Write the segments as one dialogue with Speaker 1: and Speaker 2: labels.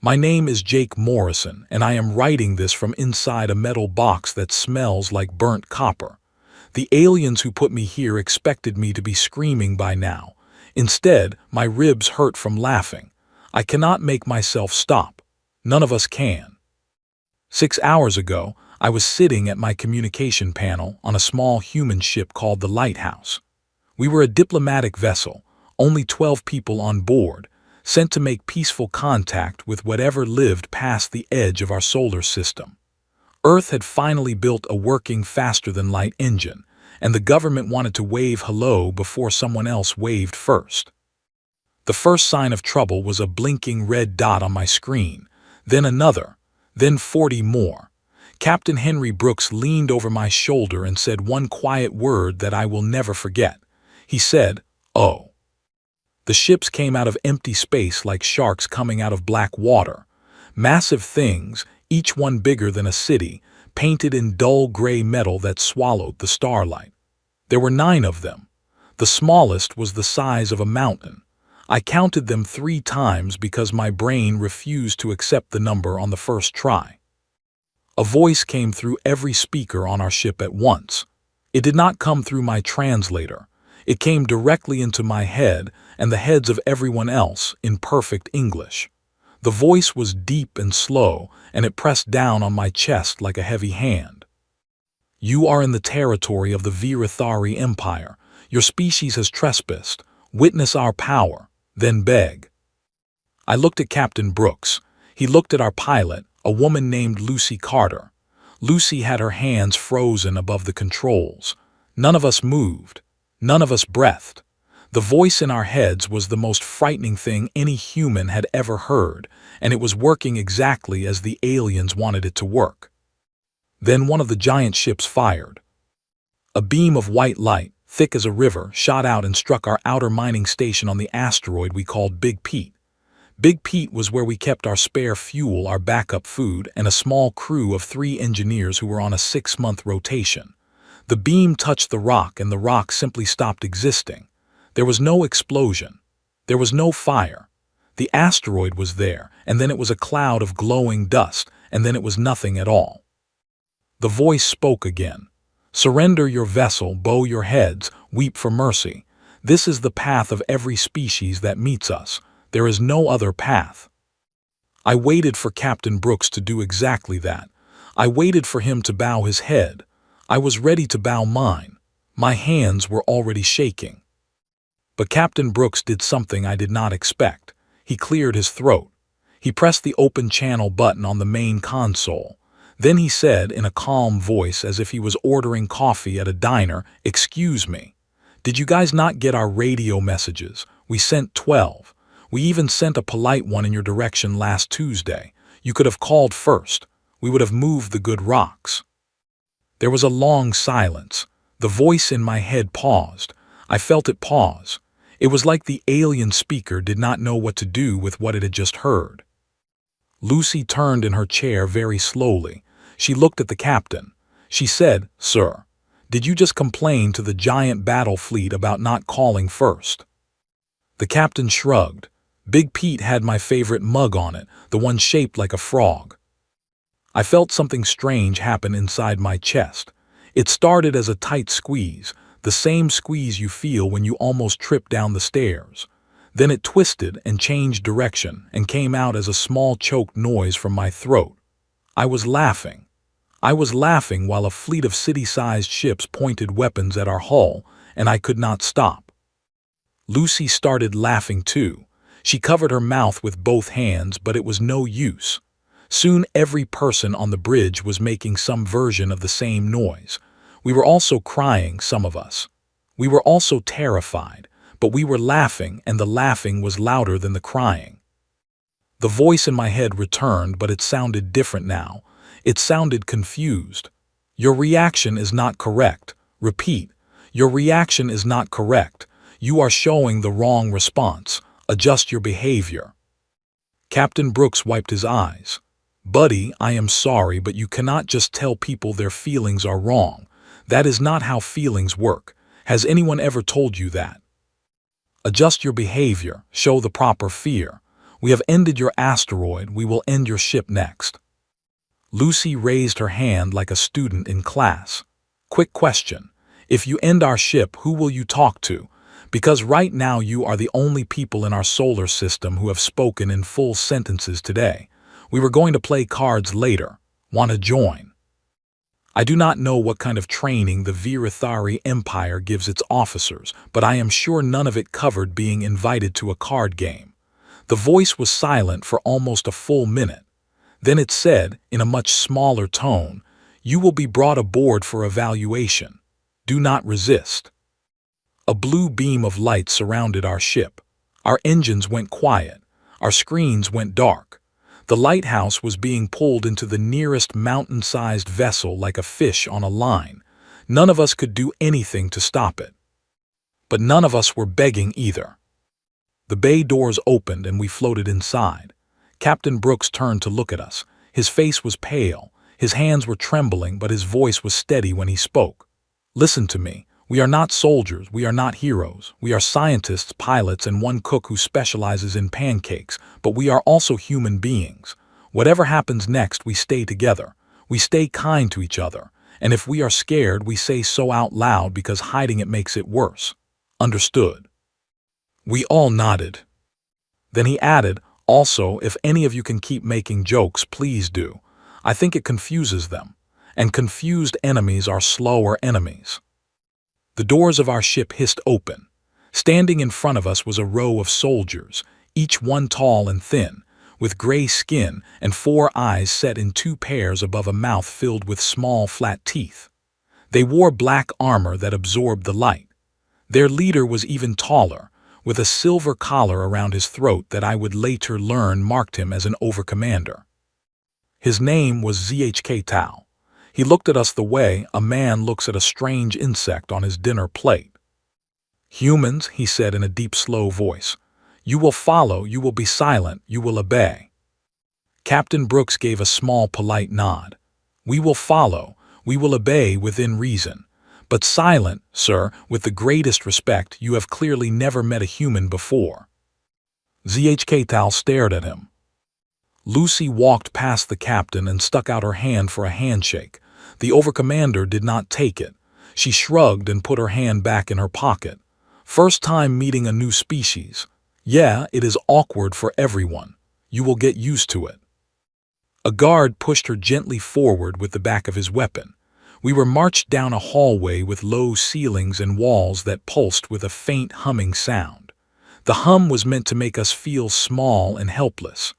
Speaker 1: My name is Jake Morrison, and I am writing this from inside a metal box that smells like burnt copper. The aliens who put me here expected me to be screaming by now. Instead, my ribs hurt from laughing. I cannot make myself stop. None of us can. 6 hours ago, I was sitting at my communication panel on a small human ship called the Lighthouse. We were a diplomatic vessel, only 12 people on board, sent to make peaceful contact with whatever lived past the edge of our solar system. Earth had finally built a working faster-than-light engine, and the government wanted to wave hello before someone else waved first. The first sign of trouble was a blinking red dot on my screen, then another, then 40 more. Captain Henry Brooks leaned over my shoulder and said one quiet word that I will never forget. He said, "Oh." The ships came out of empty space like sharks coming out of black water. Massive things, each one bigger than a city, painted in dull gray metal that swallowed the starlight. There were 9 of them. The smallest was the size of a mountain. I counted them 3 times because my brain refused to accept the number on the first try. A voice came through every speaker on our ship at once. It did not come through my translator. It came directly into my head and the heads of everyone else in perfect English. The voice was deep and slow, and it pressed down on my chest like a heavy hand. "You are in the territory of the Virathari Empire. Your species has trespassed. Witness our power, then beg." I looked at Captain Brooks. He looked at our pilot, a woman named Lucy Carter. Lucy had her hands frozen above the controls. None of us moved. None of us breathed. The voice in our heads was the most frightening thing any human had ever heard, and it was working exactly as the aliens wanted it to work. Then one of the giant ships fired. A beam of white light, thick as a river, shot out and struck our outer mining station on the asteroid we called Big Pete. Big Pete was where we kept our spare fuel, our backup food, and a small crew of 3 engineers who were on a 6-month rotation. The beam touched the rock, and the rock simply stopped existing. There was no explosion. There was no fire. The asteroid was there, and then it was a cloud of glowing dust, and then it was nothing at all. The voice spoke again. "Surrender your vessel, bow your heads, weep for mercy. This is the path of every species that meets us. There is no other path." I waited for Captain Brooks to do exactly that. I waited for him to bow his head. I was ready to bow mine. My hands were already shaking. But Captain Brooks did something I did not expect. He cleared his throat. He pressed the open channel button on the main console. Then he said in a calm voice, as if he was ordering coffee at a diner, "Excuse me. Did you guys not get our radio messages? We sent 12. We even sent a polite one in your direction last Tuesday. You could have called first. We would have moved the good rocks." There was a long silence. The voice in my head paused. I felt it pause. It was like the alien speaker did not know what to do with what it had just heard. Lucy turned in her chair very slowly. She looked at the captain. She said, "Sir, did you just complain to the giant battle fleet about not calling first?" The captain shrugged. Big Pete had my favorite mug on it, the one shaped like a frog. I felt something strange happen inside my chest. It started as a tight squeeze, the same squeeze you feel when you almost trip down the stairs. Then it twisted and changed direction and came out as a small choked noise from my throat. I was laughing. I was laughing while a fleet of city-sized ships pointed weapons at our hull, and I could not stop. Lucy started laughing too. She covered her mouth with both hands, but it was no use. Soon every person on the bridge was making some version of the same noise. We were also crying, some of us. We were also terrified, but we were laughing, and the laughing was louder than the crying. The voice in my head returned, but it sounded different now. It sounded confused. "Your reaction is not correct. Repeat. Your reaction is not correct. You are showing the wrong response. Adjust your behavior." Captain Brooks wiped his eyes. "Buddy, I am sorry, but you cannot just tell people their feelings are wrong. That is not how feelings work. Has anyone ever told you that? Adjust your behavior, show the proper fear. We have ended your asteroid, we will end your ship next. Lucy raised her hand like a student in class. Quick question. If you end our ship, who will you talk to? Because right now you are the only people in our solar system who have spoken in full sentences today. We were going to play cards later. Want to join? I do not know what kind of training the Virithari Empire gives its officers, but I am sure none of it covered being invited to a card game. The voice was silent for almost a full minute. Then it said, in a much smaller tone, "You will be brought aboard for evaluation. Do not resist." A blue beam of light surrounded our ship. Our engines went quiet. Our screens went dark. The lighthouse was being pulled into the nearest mountain-sized vessel like a fish on a line. None of us could do anything to stop it. But none of us were begging either. The bay doors opened and we floated inside. Captain Brooks turned to look at us. His face was pale. His hands were trembling, but his voice was steady when he spoke. "Listen to me. We are not soldiers. We are not heroes. We are scientists, pilots, and one cook who specializes in pancakes, but we are also human beings. Whatever happens next, we stay together. We stay kind to each other. And if we are scared, we say so out loud because hiding it makes it worse. Understood?" We all nodded. Then he added, "Also, if any of you can keep making jokes, please do. I think it confuses them. And confused enemies are slower enemies." The doors of our ship hissed open. Standing in front of us was a row of soldiers, each one tall and thin, with gray skin and 4 eyes set in 2 pairs above a mouth filled with small, flat teeth. They wore black armor that absorbed the light. Their leader was even taller, with a silver collar around his throat that I would later learn marked him as an overcommander. His name was ZHK Tao. He looked at us the way a man looks at a strange insect on his dinner plate. "Humans," he said in a deep, slow voice, "you will follow, you will be silent, you will obey." Captain Brooks gave a small, polite nod. "We will follow, we will obey within reason. But silent, sir, with the greatest respect, you have clearly never met a human before." ZHK Tal stared at him. Lucy walked past the captain and stuck out her hand for a handshake. The overcommander did not take it. She shrugged and put her hand back in her pocket. "First time meeting a new species. Yeah, it is awkward for everyone. You will get used to it." A guard pushed her gently forward with the back of his weapon. We were marched down a hallway with low ceilings and walls that pulsed with a faint humming sound. The hum was meant to make us feel small and helpless.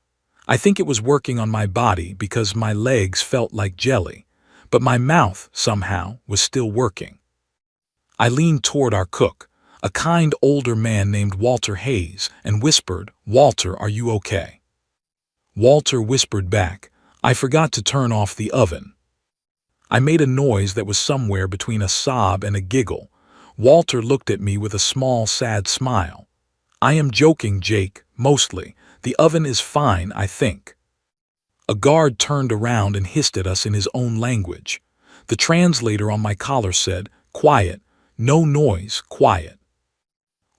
Speaker 1: I think it was working on my body because my legs felt like jelly, but my mouth, somehow, was still working. I leaned toward our cook, a kind older man named Walter Hayes, and whispered, "Walter, are you okay?" Walter whispered back, "I forgot to turn off the oven." I made a noise that was somewhere between a sob and a giggle. Walter looked at me with a small, sad smile. "I am joking, Jake, mostly. The oven is fine, I think." A guard turned around and hissed at us in his own language. The translator on my collar said, "Quiet, no noise, quiet."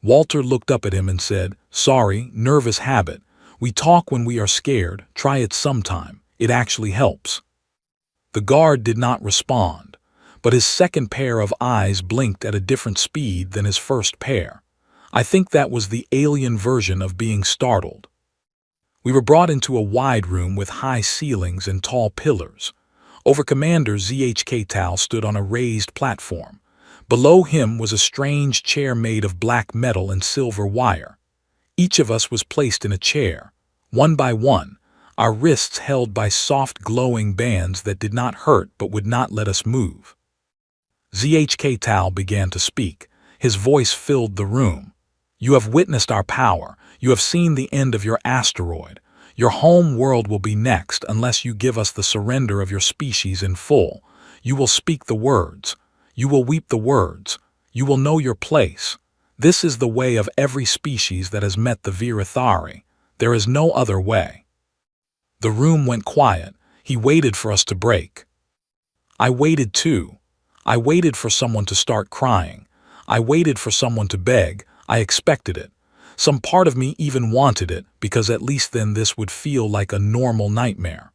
Speaker 1: Walter looked up at him and said, "Sorry, nervous habit. We talk when we are scared. Try it sometime. It actually helps." The guard did not respond, but his second pair of eyes blinked at a different speed than his first pair. I think that was the alien version of being startled. We were brought into a wide room with high ceilings and tall pillars. Overcommander ZHK Tal stood on a raised platform. Below him was a strange chair made of black metal and silver wire. Each of us was placed in a chair, one by one, our wrists held by soft glowing bands that did not hurt but would not let us move. ZHK Tal began to speak. His voice filled the room. "You have witnessed our power. You have seen the end of your asteroid. Your home world will be next unless you give us the surrender of your species in full. You will speak the words. You will weep the words. You will know your place. This is the way of every species that has met the Virithari. There is no other way." The room went quiet. He waited for us to break. I waited too. I waited for someone to start crying. I waited for someone to beg. I expected it. Some part of me even wanted it, because at least then this would feel like a normal nightmare.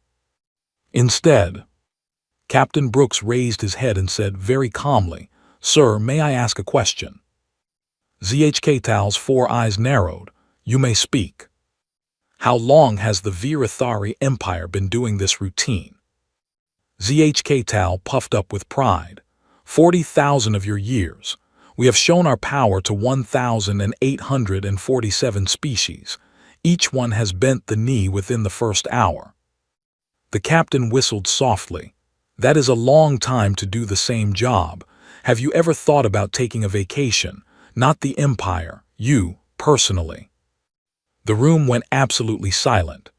Speaker 1: Instead, Captain Brooks raised his head and said very calmly, "Sir, may I ask a question?" ZHK-Tal's 4 eyes narrowed. "You may speak." "How long has the Virathari Empire been doing this routine?" ZHK-Tal puffed up with pride. 40,000 of your years. We have shown our power to 1,847 species. Each one has bent the knee within the first hour. The captain whistled softly. "That is a long time to do the same job. Have you ever thought about taking a vacation? Not the Empire, you, personally." The room went absolutely silent.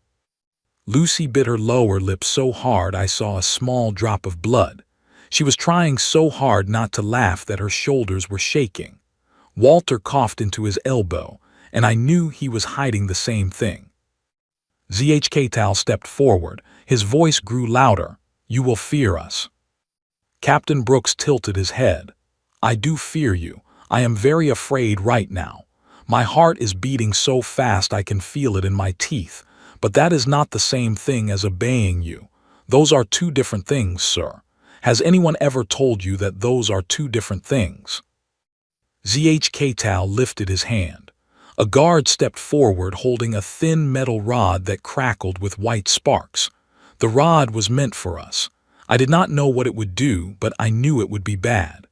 Speaker 1: Lucy bit her lower lip so hard I saw a small drop of blood. She was trying so hard not to laugh that her shoulders were shaking. Walter coughed into his elbow, and I knew he was hiding the same thing. ZHK-Tal stepped forward. His voice grew louder. "You will fear us." Captain Brooks tilted his head. "I do fear you. I am very afraid right now. My heart is beating so fast I can feel it in my teeth, but that is not the same thing as obeying you. Those are two different things, sir. Has anyone ever told you that those are two different things?" ZHK-Tal lifted his hand. A guard stepped forward holding a thin metal rod that crackled with white sparks. The rod was meant for us. I did not know what it would do, but I knew it would be bad.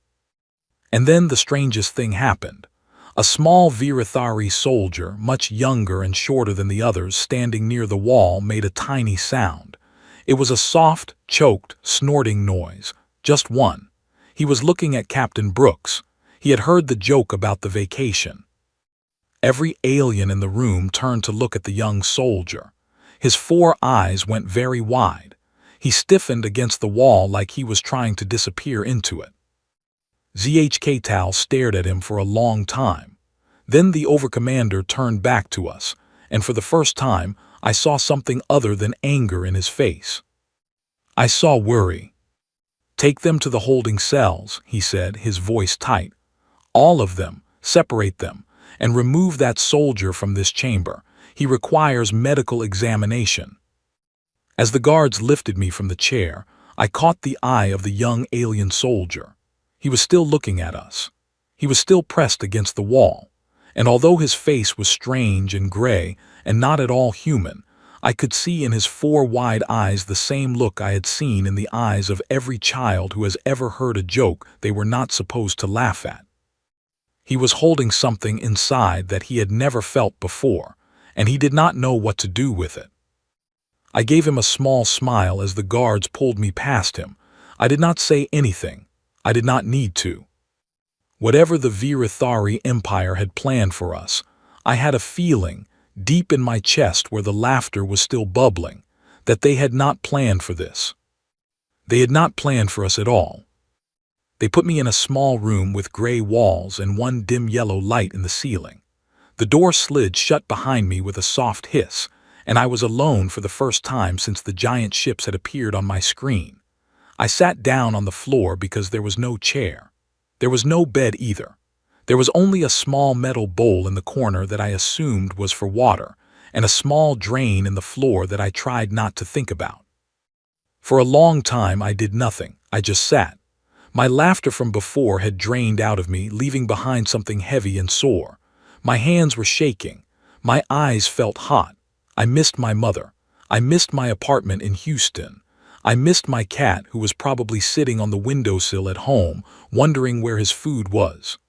Speaker 1: And then the strangest thing happened. A small Virathari soldier, much younger and shorter than the others, standing near the wall, made a tiny sound. It was a soft, choked, snorting noise. Just one. He was looking at Captain Brooks. He had heard the joke about the vacation. Every alien in the room turned to look at the young soldier. His 4 eyes went very wide. He stiffened against the wall like he was trying to disappear into it. ZHK-Tal stared at him for a long time. Then the overcommander turned back to us, and for the first time, I saw something other than anger in his face. I saw worry. "Take them to the holding cells," he said, his voice tight. "All of them, separate them, and remove that soldier from this chamber. He requires medical examination." As the guards lifted me from the chair, I caught the eye of the young alien soldier. He was still looking at us. He was still pressed against the wall, and although his face was strange and gray and not at all human, I could see in his 4 wide eyes the same look I had seen in the eyes of every child who has ever heard a joke they were not supposed to laugh at. He was holding something inside that he had never felt before, and he did not know what to do with it. I gave him a small smile as the guards pulled me past him. I did not say anything. I did not need to. Whatever the Virathari Empire had planned for us, I had a feeling, deep in my chest where the laughter was still bubbling, that they had not planned for this. They had not planned for us at all. They put me in a small room with gray walls and one dim yellow light in the ceiling. The door slid shut behind me with a soft hiss, and I was alone for the first time since the giant ships had appeared on my screen. I sat down on the floor because there was no chair. There was no bed either. There was only a small metal bowl in the corner that I assumed was for water, and a small drain in the floor that I tried not to think about. For a long time I did nothing. I just sat. My laughter from before had drained out of me, leaving behind something heavy and sore. My hands were shaking. My eyes felt hot. I missed my mother. I missed my apartment in Houston. I missed my cat, who was probably sitting on the windowsill at home, wondering where his food was.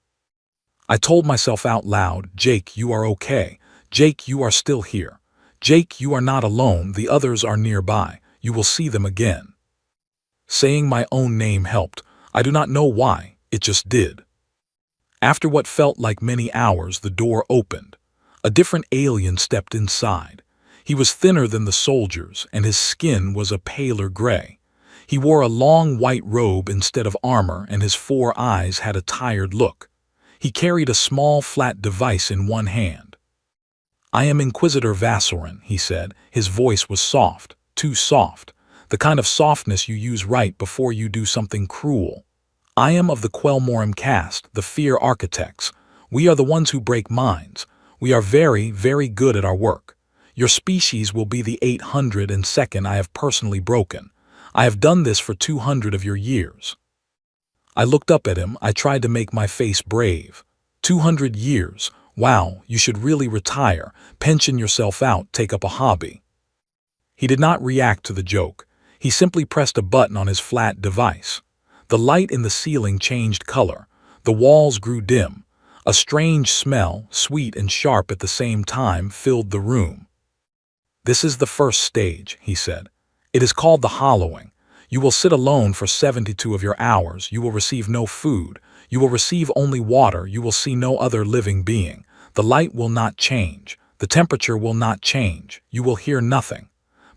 Speaker 1: I told myself out loud, "Jake, you are okay. Jake, you are still here. Jake, you are not alone. The others are nearby. You will see them again." Saying my own name helped. I do not know why. It just did. After what felt like many hours, the door opened. A different alien stepped inside. He was thinner than the soldiers, and his skin was a paler gray. He wore a long white robe instead of armor, and his 4 eyes had a tired look. He carried a small flat device in one hand. "I am Inquisitor Vassorin," he said. His voice was soft, too soft, the kind of softness you use right before you do something cruel. "I am of the Quelmorum caste, the Fear Architects. We are the ones who break minds. We are very, very good at our work. Your species will be the 802nd I have personally broken. I have done this for 200 of your years." I looked up at him. I tried to make my face brave. 200 years. Wow, you should really retire, pension yourself out, take up a hobby. He did not react to the joke. He simply pressed a button on his flat device. The light in the ceiling changed color. The walls grew dim. A strange smell, sweet and sharp at the same time, filled the room. "This is the first stage," he said. "It is called the hollowing. You will sit alone for 72 of your hours. You will receive no food. You will receive only water. You will see no other living being. The light will not change. The temperature will not change. You will hear nothing.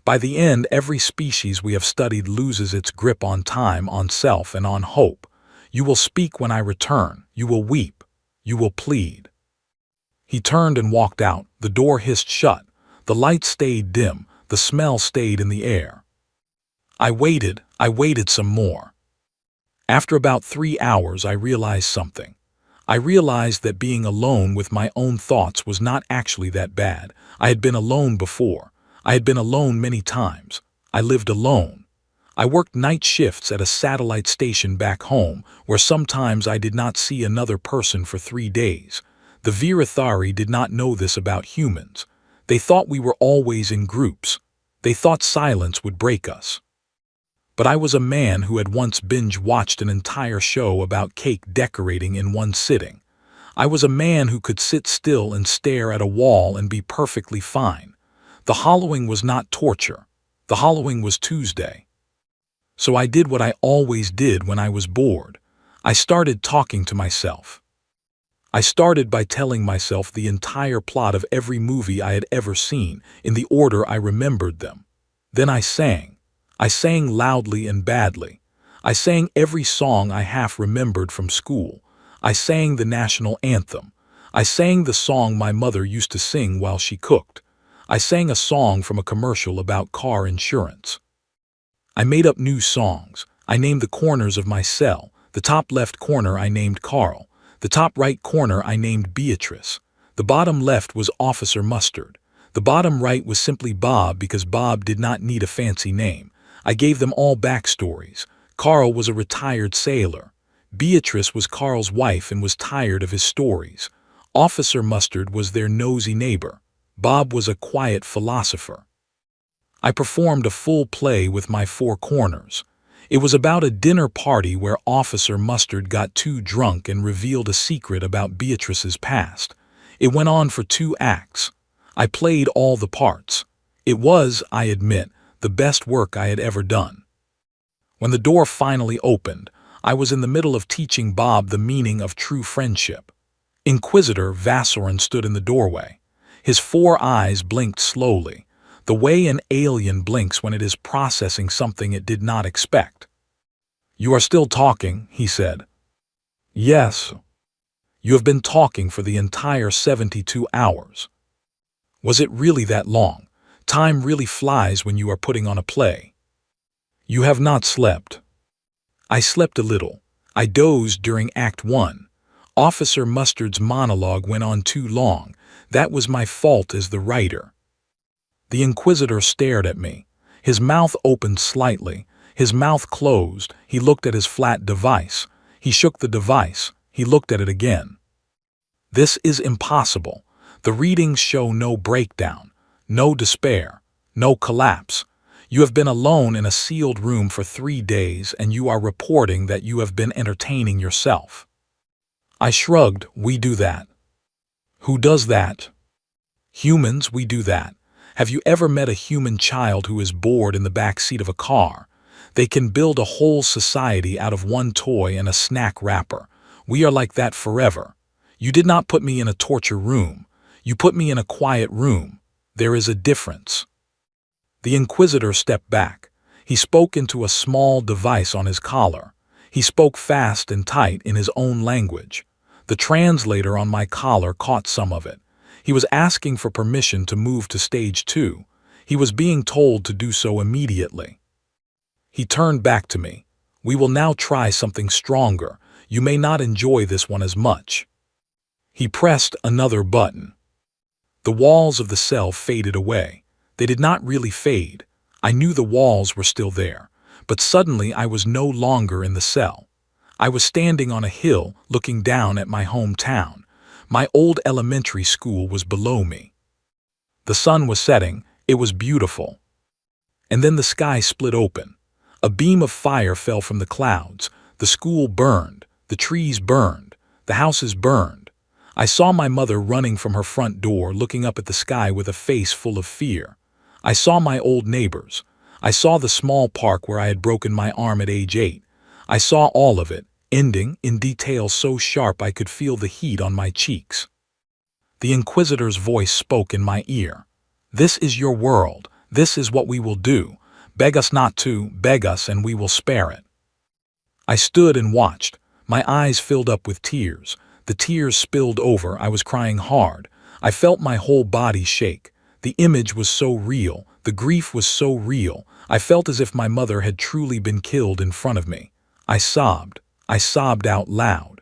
Speaker 1: By the end, every species we have studied loses its grip on time, on self, and on hope. You will speak when I return. You will weep. You will plead." He turned and walked out. The door hissed shut. The light stayed dim. The smell stayed in the air. I waited some more. After about 3 hours, I realized something. I realized that being alone with my own thoughts was not actually that bad. I had been alone before. I had been alone many times. I lived alone. I worked night shifts at a satellite station back home, where sometimes I did not see another person for 3 days. The Virathari did not know this about humans. They thought we were always in groups. They thought silence would break us. But I was a man who had once binge-watched an entire show about cake decorating in one sitting. I was a man who could sit still and stare at a wall and be perfectly fine. The hollowing was not torture. The hollowing was Tuesday. So I did what I always did when I was bored. I started talking to myself. I started by telling myself the entire plot of every movie I had ever seen, in the order I remembered them. Then I sang. I sang loudly and badly. I sang every song I half remembered from school. I sang the national anthem. I sang the song my mother used to sing while she cooked. I sang a song from a commercial about car insurance. I made up new songs. I named the corners of my cell. The top left corner I named Carl. The top right corner I named Beatrice. The bottom left was Officer Mustard. The bottom right was simply Bob because Bob did not need a fancy name. I gave them all backstories. Carl was a retired sailor. Beatrice was Carl's wife and was tired of his stories. Officer Mustard was their nosy neighbor. Bob was a quiet philosopher. I performed a full play with my 4 corners. It was about a dinner party where Officer Mustard got too drunk and revealed a secret about Beatrice's past. It went on for 2 acts. I played all the parts. It was, I admit, the best work I had ever done. When the door finally opened, I was in the middle of teaching Bob the meaning of true friendship. Inquisitor Vassorin stood in the doorway. His 4 eyes blinked slowly, the way an alien blinks when it is processing something it did not expect. "You are still talking," he said. "Yes." "You have been talking for the entire 72 hours. Was it really that long? Time really flies when you are putting on a play." "You have not slept." "I slept a little. I dozed during Act 1. Officer Mustard's monologue went on too long. That was my fault as the writer." The Inquisitor stared at me. His mouth opened slightly. His mouth closed. He looked at his flat device. He shook the device. He looked at it again. "This is impossible. The readings show no breakdown. No despair, no collapse. You have been alone in a sealed room for 3 days and you are reporting that you have been entertaining yourself." I shrugged. "We do that." "Who does that?" "Humans, we do that. Have you ever met a human child who is bored in the back seat of a car? They can build a whole society out of one toy and a snack wrapper. We are like that forever. You did not put me in a torture room. You put me in a quiet room. There is a difference." The Inquisitor stepped back. He spoke into a small device on his collar. He spoke fast and tight in his own language. The translator on my collar caught some of it. He was asking for permission to move to stage 2. He was being told to do so immediately. He turned back to me. "We will now try something stronger. You may not enjoy this one as much." He pressed another button. The walls of the cell faded away. They did not really fade. I knew the walls were still there, but suddenly I was no longer in the cell. I was standing on a hill looking down at my hometown. My old elementary school was below me. The sun was setting. It was beautiful. And then the sky split open. A beam of fire fell from the clouds. The school burned. The trees burned. The houses burned. I saw my mother running from her front door, looking up at the sky with a face full of fear. I saw my old neighbors. I saw the small park where I had broken my arm at age 8. I saw all of it, ending in detail so sharp I could feel the heat on my cheeks. The Inquisitor's voice spoke in my ear. "This is your world. This is what we will do. Beg us not to, beg us and we will spare it." I stood and watched. My eyes filled up with tears. The tears spilled over. I was crying hard. I felt my whole body shake. The image was so real. The grief was so real. I felt as if my mother had truly been killed in front of me. I sobbed. I sobbed out loud.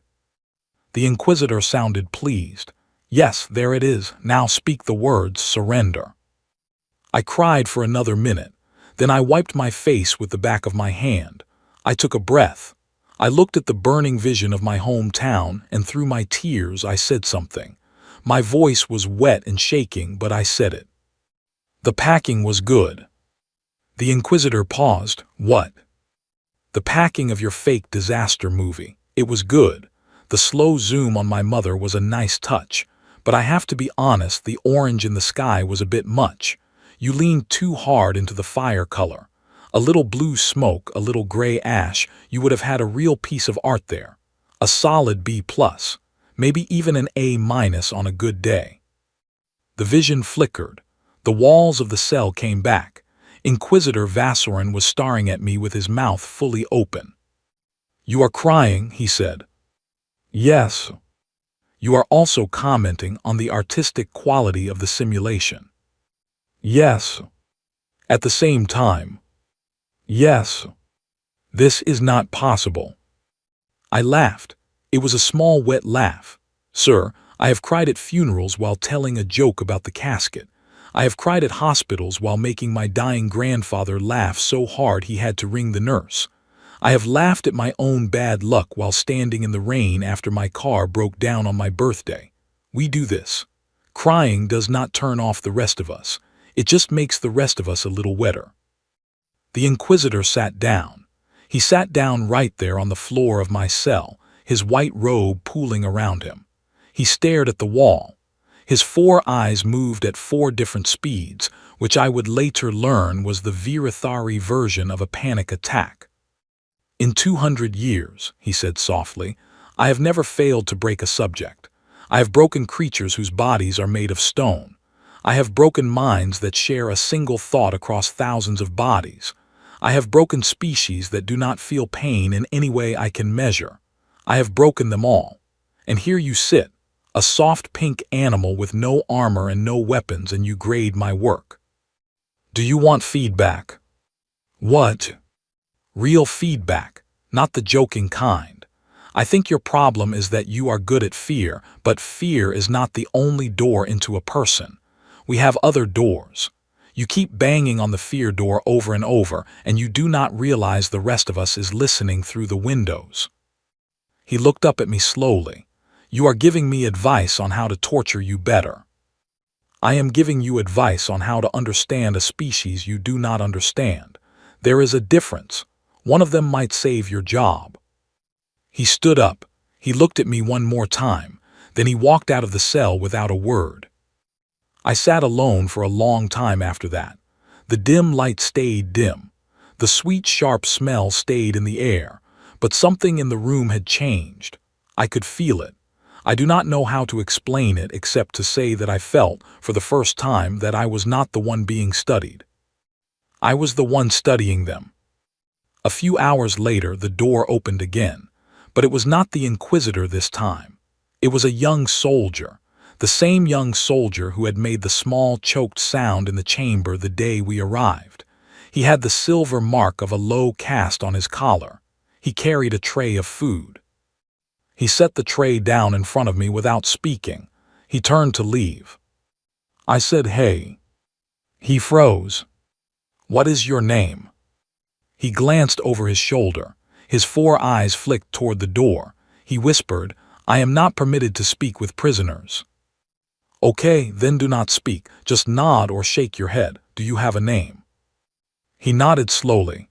Speaker 1: The Inquisitor sounded pleased. "Yes, there it is. Now speak the words, surrender." I cried for another minute. Then I wiped my face with the back of my hand. I took a breath. I looked at the burning vision of my hometown, and through my tears I said something. My voice was wet and shaking, but I said it. "The packing was good." The Inquisitor paused. "What?" "The packing of your fake disaster movie. It was good. The slow zoom on my mother was a nice touch. But I have to be honest, the orange in the sky was a bit much. You leaned too hard into the fire color. A little blue smoke, a little gray ash, you would have had a real piece of art there. A solid B+, maybe even an A- on a good day." The vision flickered. The walls of the cell came back. Inquisitor Vassorin was staring at me with his mouth fully open. "You are crying," he said. "Yes." "You are also commenting on the artistic quality of the simulation." "Yes." "At the same time." "Yes." "This is not possible." I laughed. It was a small, wet laugh. "Sir, I have cried at funerals while telling a joke about the casket. I have cried at hospitals while making my dying grandfather laugh so hard he had to ring the nurse. I have laughed at my own bad luck while standing in the rain after my car broke down on my birthday. We do this. Crying does not turn off the rest of us. It just makes the rest of us a little wetter." The Inquisitor sat down. He sat down right there on the floor of my cell, his white robe pooling around him. He stared at the wall. His 4 eyes moved at 4 different speeds, which I would later learn was the Virithari version of a panic attack. "In 200 years, he said softly, "I have never failed to break a subject. I have broken creatures whose bodies are made of stone. I have broken minds that share a single thought across thousands of bodies. I have broken species that do not feel pain in any way I can measure. I have broken them all. And here you sit, a soft pink animal with no armor and no weapons, and you grade my work. Do you want feedback?" "What?" "Real feedback, not the joking kind. I think your problem is that you are good at fear, but fear is not the only door into a person. We have other doors. You keep banging on the fear door over and over, and you do not realize the rest of us is listening through the windows." He looked up at me slowly. "You are giving me advice on how to torture you better." "I am giving you advice on how to understand a species you do not understand. There is a difference. One of them might save your job." He stood up. He looked at me one more time. Then he walked out of the cell without a word. I sat alone for a long time after that. The dim light stayed dim. The sweet, sharp smell stayed in the air. But something in the room had changed. I could feel it. I do not know how to explain it except to say that I felt, for the first time, that I was not the one being studied. I was the one studying them. A few hours later, the door opened again. But it was not the Inquisitor this time. It was a young soldier. The same young soldier who had made the small choked sound in the chamber the day we arrived. He had the silver mark of a low caste on his collar. He carried a tray of food. He set the tray down in front of me without speaking. He turned to leave. I said, "Hey." He froze. "What is your name?" He glanced over his shoulder. His 4 eyes flicked toward the door. He whispered, "I am not permitted to speak with prisoners." "Okay, then do not speak. Just nod or shake your head. Do you have a name?" He nodded slowly.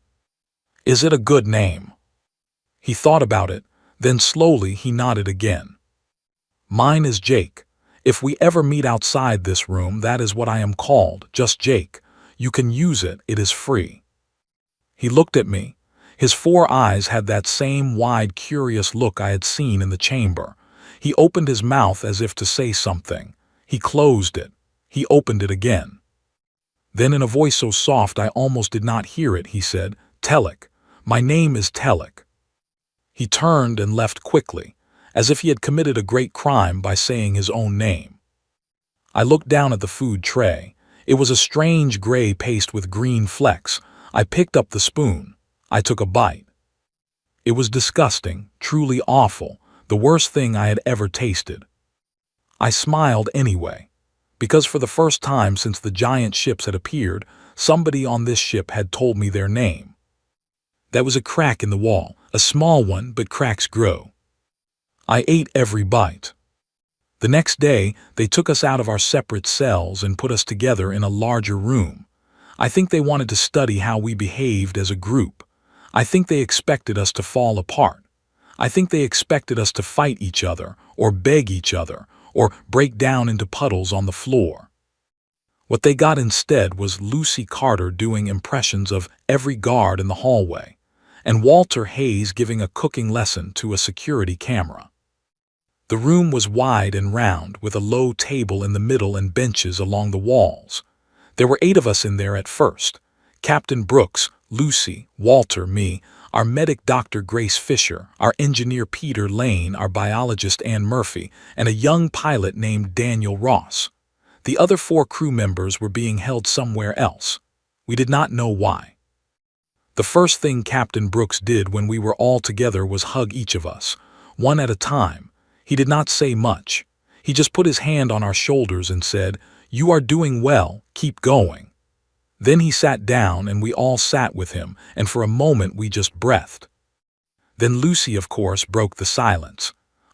Speaker 1: "Is it a good name?" He thought about it. Then slowly he nodded again. "Mine is Jake. If we ever meet outside this room, that is what I am called, just Jake. You can use it, it is free." He looked at me. His 4 eyes had that same wide, curious look I had seen in the chamber. He opened his mouth as if to say something. He closed it. He opened it again. Then in a voice so soft I almost did not hear it, he said, "Telek. My name is Telek." He turned and left quickly, as if he had committed a great crime by saying his own name. I looked down at the food tray. It was a strange gray paste with green flecks. I picked up the spoon. I took a bite. It was disgusting, truly awful, the worst thing I had ever tasted. I smiled anyway, because for the first time since the giant ships had appeared, somebody on this ship had told me their name. That was a crack in the wall, a small one, but cracks grow. I ate every bite. The next day, they took us out of our separate cells and put us together in a larger room. I think they wanted to study how we behaved as a group. I think they expected us to fall apart. I think they expected us to fight each other, or beg each other, or break down into puddles on the floor. What they got instead was Lucy Carter doing impressions of every guard in the hallway, and Walter Hayes giving a cooking lesson to a security camera. The room was wide and round, with a low table in the middle and benches along the walls. There were 8 of us in there at first: Captain Brooks, Lucy, Walter, me, our medic Dr. Grace Fisher, our engineer Peter Lane, our biologist Ann Murphy, and a young pilot named Daniel Ross. The other 4 crew members were being held somewhere else. We did not know why. The first thing Captain Brooks did when we were all together was hug each of us, one at a time. He did not say much. He just put his hand on our shoulders and said, "You are doing well, keep going." Then he sat down and we all sat with him, and for a moment we just breathed. Then Lucy, of course, broke the silence.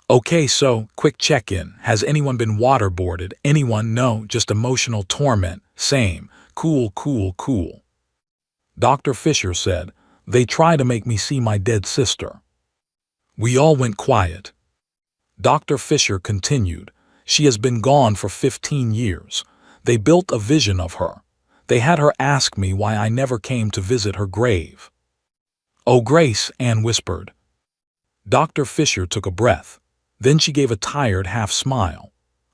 Speaker 1: "Okay, so, quick check-in. Has anyone been waterboarded? Anyone? No, just emotional torment. Same. Cool, cool, cool." Dr. Fisher said, "They try to make me see my dead sister." We all went quiet. Dr. Fisher continued, "She has been gone for 15 years. They built a vision of her. They had her ask me why I never came to visit her grave." "Oh, Grace," Anne whispered. Dr. Fisher took a breath. Then she gave a tired half-smile.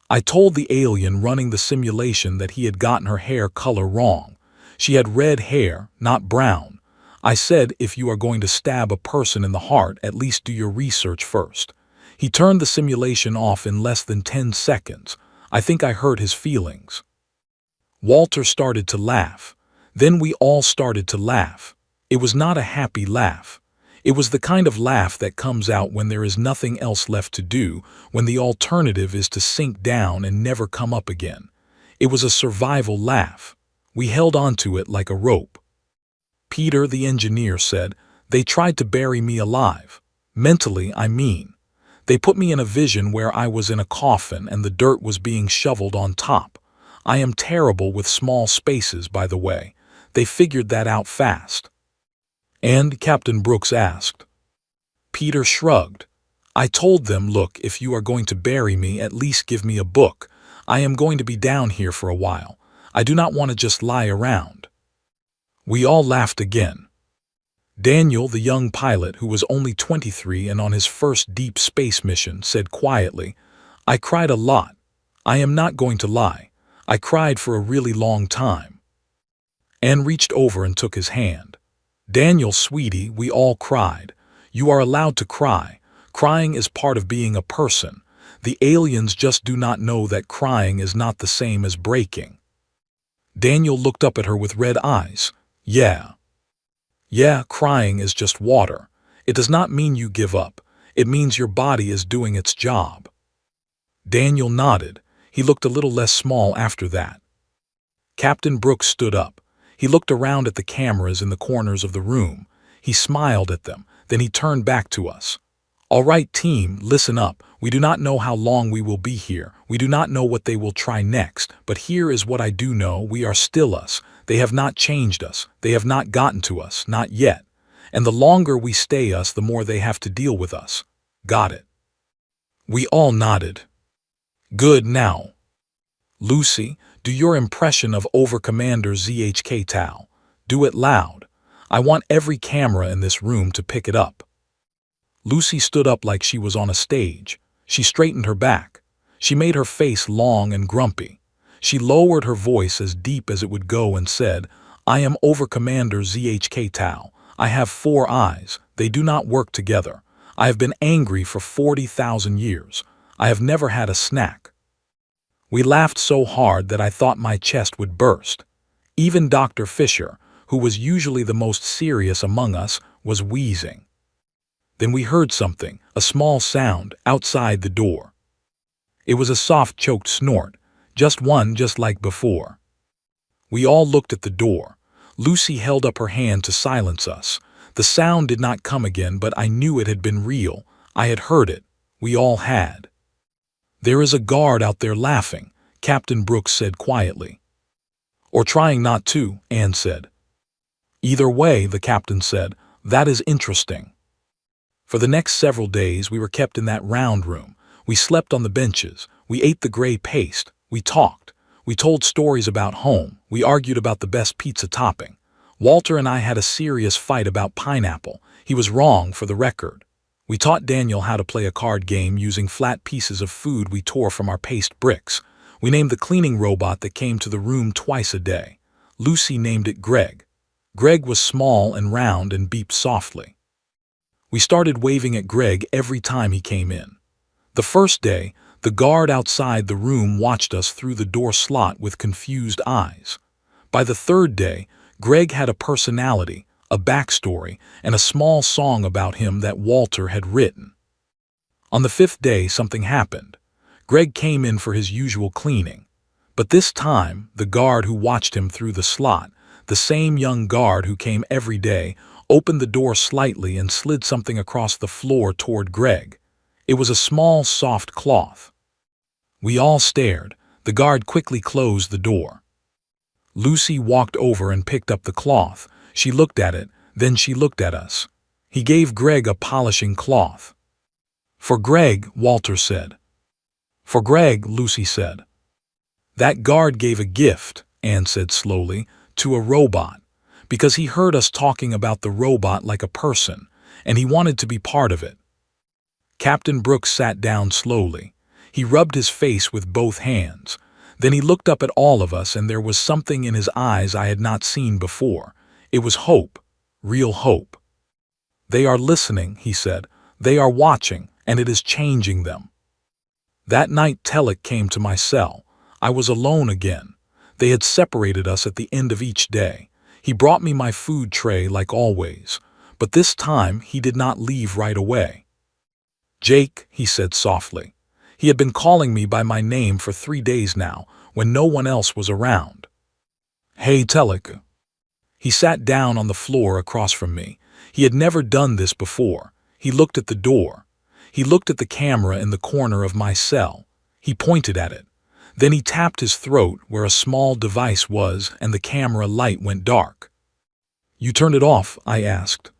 Speaker 1: "I told the alien running the simulation that he had gotten her hair color wrong. She had red hair, not brown. I said, if you are going to stab a person in the heart, at least do your research first." He turned the simulation off in less than 10 seconds. I think I hurt his feelings. Walter started to laugh. Then we all started to laugh. It was not a happy laugh. It was the kind of laugh that comes out when there is nothing else left to do, when the alternative is to sink down and never come up again. It was a survival laugh. We held onto it like a rope. Peter, the engineer, said, "They tried to bury me alive. Mentally, I mean. They put me in a vision where I was in a coffin and the dirt was being shoveled on top. I am terrible with small spaces, by the way. They figured that out fast." "And?" Captain Brooks asked. Peter shrugged. "I told them, look, if you are going to bury me, at least give me a book. I am going to be down here for a while. I do not want to just lie around." We all laughed again. Daniel, the young pilot, who was only 23 and on his first deep space mission, said quietly, "I cried a lot. I am not going to lie. I cried for a really long time." Anne reached over and took his hand. "Daniel, sweetie, we all cried. You are allowed to cry. Crying is part of being a person. The aliens just do not know that crying is not the same as breaking." Daniel looked up at her with red eyes. Yeah, crying is just water. It does not mean you give up. It means your body is doing its job." Daniel nodded. He looked a little less small after that. Captain Brooks stood up. He looked around at the cameras in the corners of the room. He smiled at them, then he turned back to us. "All right, team, listen up. We do not know how long we will be here. We do not know what they will try next. But here is what I do know. We are still us. They have not changed us. They have not gotten to us, not yet. And the longer we stay us, the more they have to deal with us. Got it?" We all nodded. "Good. Now, Lucy, do your impression of Over-Commander ZHK Tau. Do it loud. I want every camera in this room to pick it up." Lucy stood up like she was on a stage. She straightened her back. She made her face long and grumpy. She lowered her voice as deep as it would go and said, "I am Over-Commander ZHK Tau. I have 4 eyes. They do not work together. I have been angry for 40,000 years. I have never had a snack." We laughed so hard that I thought my chest would burst. Even Dr. Fisher, who was usually the most serious among us, was wheezing. Then we heard something, a small sound, outside the door. It was a soft, choked snort, just one just like before. We all looked at the door. Lucy held up her hand to silence us. The sound did not come again, but I knew it had been real. I had heard it. We all had. "There is a guard out there laughing," Captain Brooks said quietly. "Or trying not to," Anne said. "Either way," the captain said, "that is interesting." For the next several days we were kept in that round room. We slept on the benches. We ate the gray paste. We talked. We told stories about home. We argued about the best pizza topping. Walter and I had a serious fight about pineapple. He was wrong, for the record. We taught Daniel how to play a card game using flat pieces of food we tore from our paste bricks. We named the cleaning robot that came to the room twice a day. Lucy named it Greg. Greg was small and round and beeped softly. We started waving at Greg every time he came in. The first day, the guard outside the room watched us through the door slot with confused eyes. By the third day, Greg had a personality, a backstory, and a small song about him that Walter had written. On the 5th day, something happened. Greg came in for his usual cleaning. But this time, the guard who watched him through the slot, the same young guard who came every day, opened the door slightly and slid something across the floor toward Greg. It was a small, soft cloth. We all stared. The guard quickly closed the door. Lucy walked over and picked up the cloth. She looked at it, then she looked at us. He gave Greg a polishing cloth. "For Greg," Walter said. "For Greg," Lucy said. "That guard gave a gift," Anne said slowly, "to a robot. Because he heard us talking about the robot like a person, and he wanted to be part of it." Captain Brooks sat down slowly. He rubbed his face with both hands. Then he looked up at all of us, and there was something in his eyes I had not seen before. It was hope, real hope. "They are listening," he said. "They are watching, and it is changing them." That night Telek came to my cell. I was alone again. They had separated us at the end of each day. He brought me my food tray like always, but this time he did not leave right away. "Jake," he said softly. He had been calling me by my name for 3 days now, when no one else was around. "Hey, Telek." He sat down on the floor across from me. He had never done this before. He looked at the door. He looked at the camera in the corner of my cell. He pointed at it. Then he tapped his throat where a small device was, and the camera light went dark. "You turned it off?" I asked.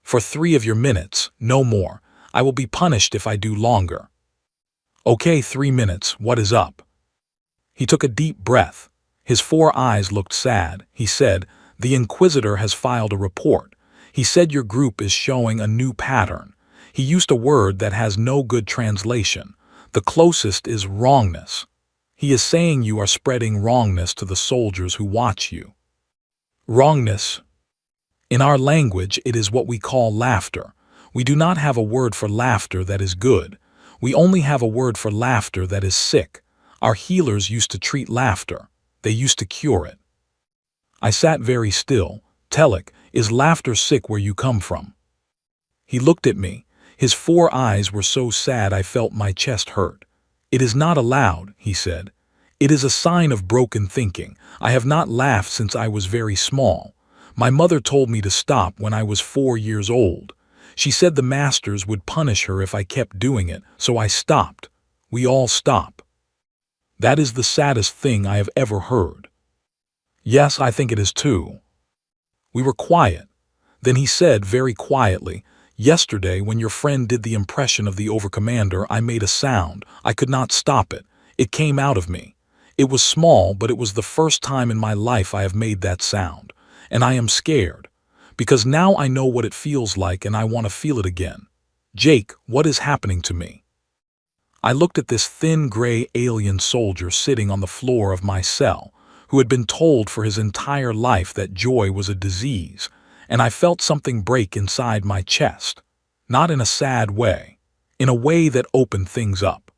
Speaker 1: "For 3 of your minutes, no more. I will be punished if I do longer." "Okay, 3 minutes. What is up?" He took a deep breath. His 4 eyes looked sad. He said, "The Inquisitor has filed a report. He said your group is showing a new pattern. He used a word that has no good translation. The closest is wrongness. He is saying you are spreading wrongness to the soldiers who watch you." Wrongness. In our language, it is what we call laughter. We do not have a word for laughter that is good. We only have a word for laughter that is sick. Our healers used to treat laughter. They used to cure it. I sat very still. "Telek, is laughter sick where you come from?" He looked at me. His 4 eyes were so sad I felt my chest hurt. "It is not allowed," he said. "It is a sign of broken thinking. I have not laughed since I was very small. My mother told me to stop when I was 4 years old. She said the masters would punish her if I kept doing it, so I stopped. We all stop." That is the saddest thing I have ever heard. Yes, I think it is too. We were quiet. Then he said very quietly, "Yesterday, when your friend did the impression of the overcommander, I made a sound. I could not stop it. It came out of me. It was small, but it was the first time in my life I have made that sound. And I am scared. Because now I know what it feels like and I want to feel it again. Jake, what is happening to me?" I looked at this thin gray alien soldier sitting on the floor of my cell, who had been told for his entire life that joy was a disease, and I felt something break inside my chest. Not in a sad way, in a way that opened things up.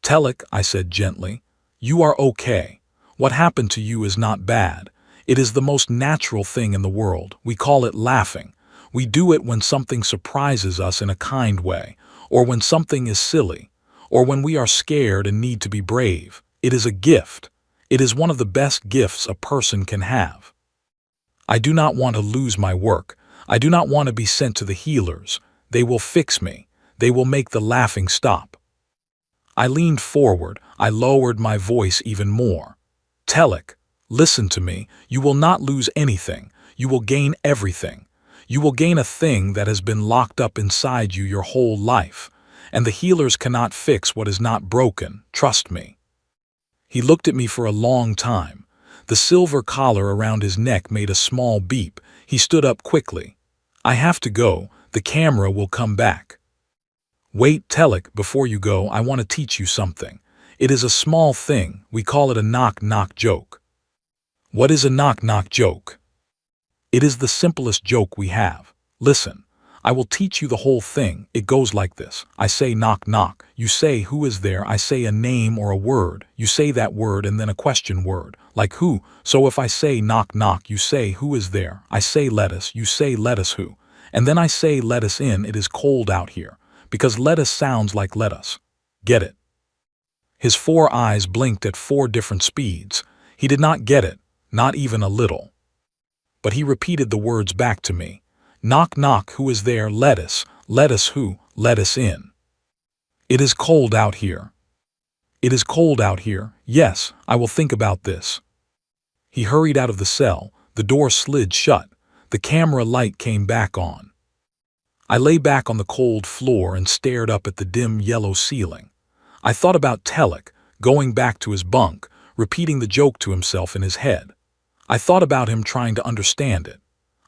Speaker 1: "Telek," I said gently, "you are okay. What happened to you is not bad. It is the most natural thing in the world. We call it laughing. We do it when something surprises us in a kind way, or when something is silly, or when we are scared and need to be brave. It is a gift. It is one of the best gifts a person can have. I do not want to lose my work. I do not want to be sent to the healers. They will fix me. They will make the laughing stop." I leaned forward. I lowered my voice even more. "Telek, listen to me. You will not lose anything. You will gain everything. You will gain a thing that has been locked up inside you your whole life. And the healers cannot fix what is not broken. Trust me." He looked at me for a long time. The silver collar around his neck made a small beep. He stood up quickly. "I have to go. The camera will come back." "Wait, Telek, before you go, I want to teach you something. It is a small thing. We call it a knock-knock joke." "What is a knock-knock joke?" "It is the simplest joke we have. Listen. I will teach you the whole thing. It goes like this. I say knock knock. You say who is there. I say a name or a word. You say that word and then a question word. Like who. So if I say knock knock, you say who is there. I say lettuce. You say lettuce who. And then I say let us in. It is cold out here. Because lettuce sounds like let us. Get it?" His 4 eyes blinked at 4 different speeds. He did not get it. Not even a little. But he repeated the words back to me. "Knock knock, who is there? Lettuce. Lettuce who? Let us in. It is cold out here. It is cold out here. Yes, I will think about this." He hurried out of the cell. The door slid shut. The camera light came back on. I lay back on the cold floor and stared up at the dim yellow ceiling. I thought about Telek, going back to his bunk, repeating the joke to himself in his head. I thought about him trying to understand it.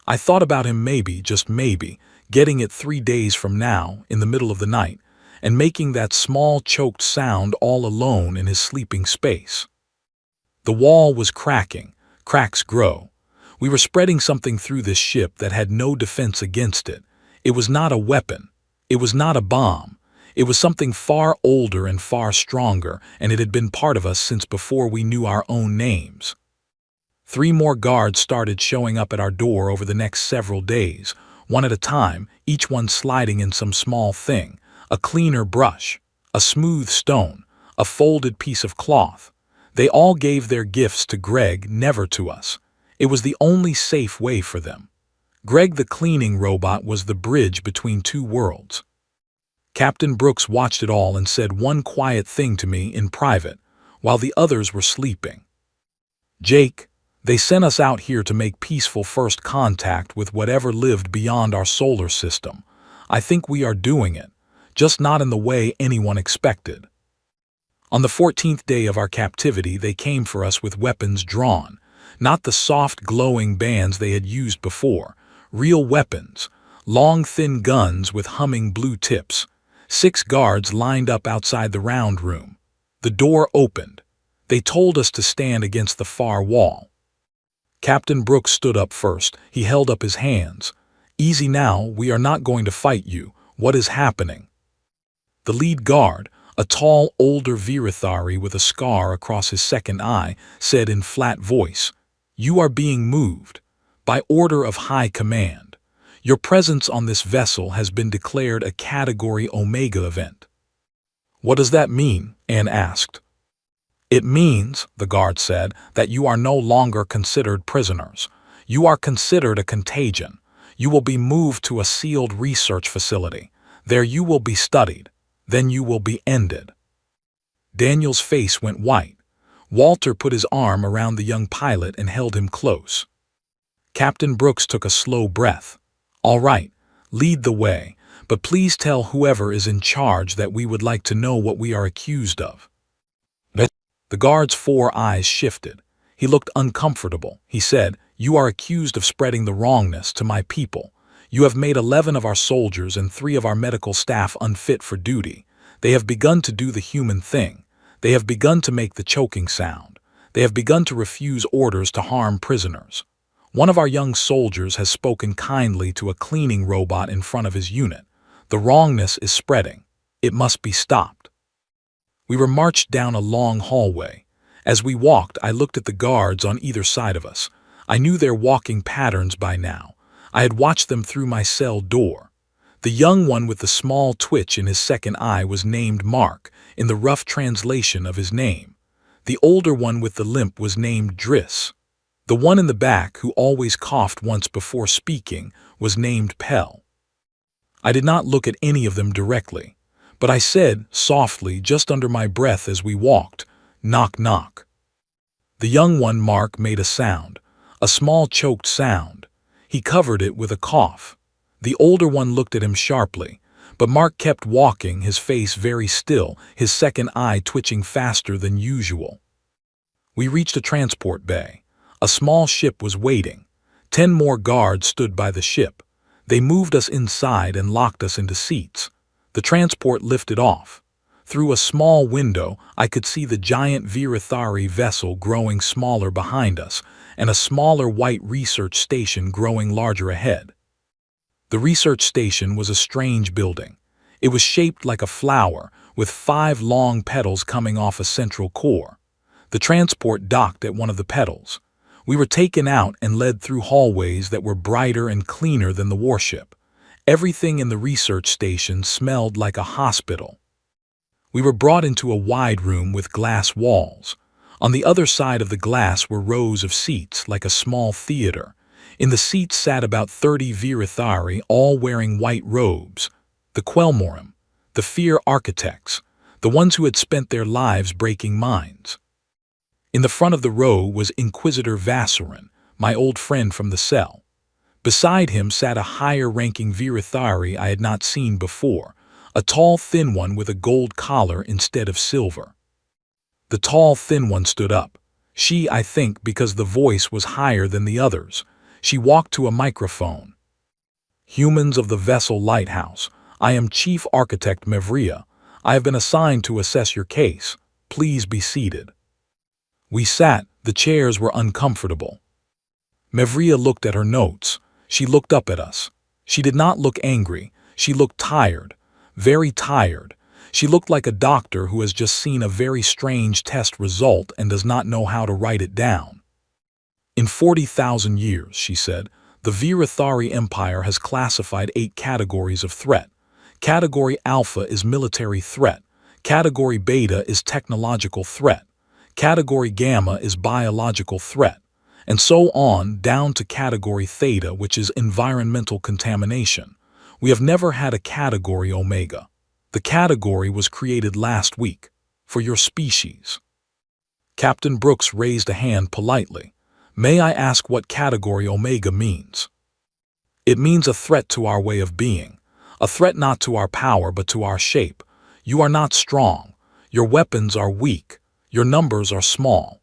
Speaker 1: I thought about him maybe, just maybe, getting it 3 days from now, in the middle of the night, and making that small choked sound all alone in his sleeping space. The wall was cracking. Cracks grow. We were spreading something through this ship that had no defense against it. It was not a weapon. It was not a bomb. It was something far older and far stronger, and it had been part of us since before we knew our own names. 3 more guards started showing up at our door over the next several days, one at a time, each one sliding in some small thing, a cleaner brush, a smooth stone, a folded piece of cloth. They all gave their gifts to Greg, never to us. It was the only safe way for them. Greg the cleaning robot was the bridge between 2 worlds. Captain Brooks watched it all and said one quiet thing to me in private, while the others were sleeping. "Jake, they sent us out here to make peaceful first contact with whatever lived beyond our solar system. I think we are doing it, just not in the way anyone expected." On the 14th day of our captivity, they came for us with weapons drawn, not the soft glowing bands they had used before, real weapons, long thin guns with humming blue tips. 6 guards lined up outside the round room. The door opened. They told us to stand against the far wall. Captain Brooks stood up first. He held up his hands. "Easy now, we are not going to fight you. What is happening?" The lead guard, a tall, older Virathari with a scar across his second eye, said in flat voice, "You are being moved. By order of High Command. Your presence on this vessel has been declared a Category Omega event." "What does that mean?" Anne asked. "It means," the guard said, "that you are no longer considered prisoners. You are considered a contagion. You will be moved to a sealed research facility. There you will be studied. Then you will be ended." Daniel's face went white. Walter put his arm around the young pilot and held him close. Captain Brooks took a slow breath. "All right, lead the way, but please tell whoever is in charge that we would like to know what we are accused of." The guard's 4 eyes shifted. He looked uncomfortable. He said, "You are accused of spreading the wrongness to my people. You have made 11 of our soldiers and 3 of our medical staff unfit for duty. They have begun to do the human thing. They have begun to make the choking sound. They have begun to refuse orders to harm prisoners. One of our young soldiers has spoken kindly to a cleaning robot in front of his unit. The wrongness is spreading. It must be stopped." We were marched down a long hallway. As we walked, I looked at the guards on either side of us. I knew their walking patterns by now. I had watched them through my cell door. The young one with the small twitch in his second eye was named Mark, in the rough translation of his name. The older one with the limp was named Driss. The one in the back, who always coughed once before speaking, was named Pell. I did not look at any of them directly, but I said, softly, just under my breath as we walked, "Knock, knock." The young one, Mark, made a sound, a small choked sound. He covered it with a cough. The older one looked at him sharply, but Mark kept walking, his face very still, his second eye twitching faster than usual. We reached a transport bay. A small ship was waiting. 10 more guards stood by the ship. They moved us inside and locked us into seats. The transport lifted off. Through a small window, I could see the giant Virathari vessel growing smaller behind us, and a smaller white research station growing larger ahead. The research station was a strange building. It was shaped like a flower, with 5 long petals coming off a central core. The transport docked at one of the petals. We were taken out and led through hallways that were brighter and cleaner than the warship. Everything in the research station smelled like a hospital. We were brought into a wide room with glass walls. On the other side of the glass were rows of seats, like a small theater. In the seats sat about 30 Virathari, all wearing white robes. The Quelmorim, the Fear Architects, the ones who had spent their lives breaking minds. In the front of the row was Inquisitor Vassarin, my old friend from the cell. Beside him sat a higher-ranking Virathari I had not seen before, a tall, thin one with a gold collar instead of silver. The tall, thin one stood up. She, I think, because the voice was higher than the others. She walked to a microphone. "Humans of the vessel Lighthouse, I am Chief Architect Mevria. I have been assigned to assess your case. Please be seated." We sat. The chairs were uncomfortable. Mevria looked at her notes. She looked up at us. She did not look angry. She looked tired, very tired. She looked like a doctor who has just seen a very strange test result and does not know how to write it down. "In 40,000 years," she said, "the Virathari Empire has classified 8 categories of threat. Category Alpha is military threat. Category Beta is technological threat. Category Gamma is biological threat. And so on down to Category Theta, which is environmental contamination. We have never had a Category Omega. The category was created last week, for your species." Captain Brooks raised a hand politely. "May I ask what Category Omega means?" "It means a threat to our way of being. A threat not to our power but to our shape. You are not strong. Your weapons are weak. Your numbers are small.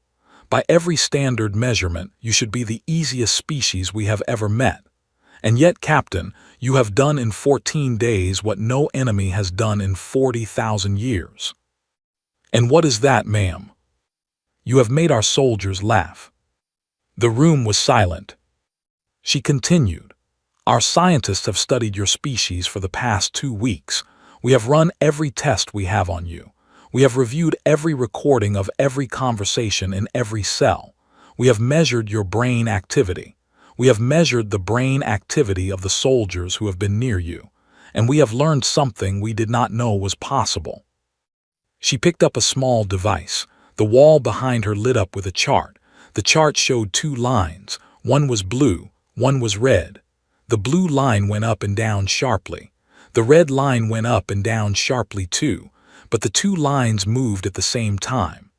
Speaker 1: By every standard measurement, you should be the easiest species we have ever met. And yet, Captain, you have done in 14 days what no enemy has done in 40,000 years. And what is that, ma'am? You have made our soldiers laugh." The room was silent. She continued, "Our scientists have studied your species for the past 2 weeks. We have run every test we have on you. We have reviewed every recording of every conversation in every cell. We have measured your brain activity. We have measured the brain activity of the soldiers who have been near you, and we have learned something we did not know was possible." She picked up a small device. The wall behind her lit up with a chart. The chart showed two lines. One was blue, one was red. The blue line went up and down sharply. The red line went up and down sharply too, but the two lines moved at the same time.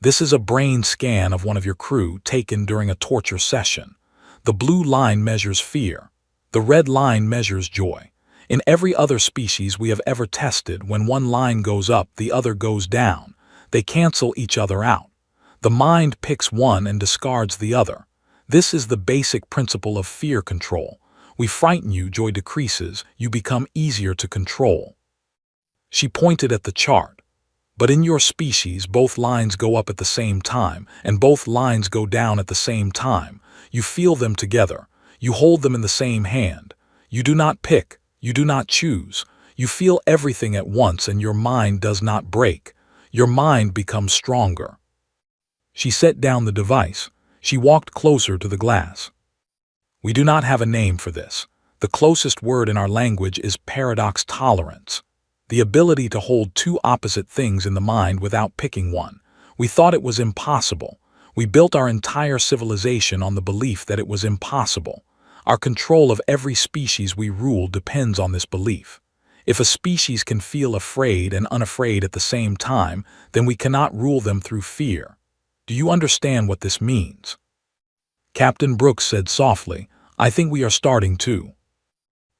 Speaker 1: This is a brain scan of one of your crew taken during a torture session. The blue line measures fear. The red line measures joy. In every other species we have ever tested, when one line goes up, the other goes down. They cancel each other out. The mind picks one and discards the other. This is the basic principle of fear control. We frighten you, joy decreases, you become easier to control. She pointed at the chart. But in your species, both lines go up at the same time, and both lines go down at the same time. You feel them together. You hold them in the same hand. You do not pick. You do not choose. You feel everything at once, and your mind does not break. Your mind becomes stronger. She set down the device. She walked closer to the glass. We do not have a name for this. The closest word in our language is paradox tolerance. The ability to hold two opposite things in the mind without picking one. We thought it was impossible. We built our entire civilization on the belief that it was impossible. Our control of every species we rule depends on this belief. If a species can feel afraid and unafraid at the same time, then we cannot rule them through fear. Do you understand what this means? Captain Brooks said softly, I think we are starting to.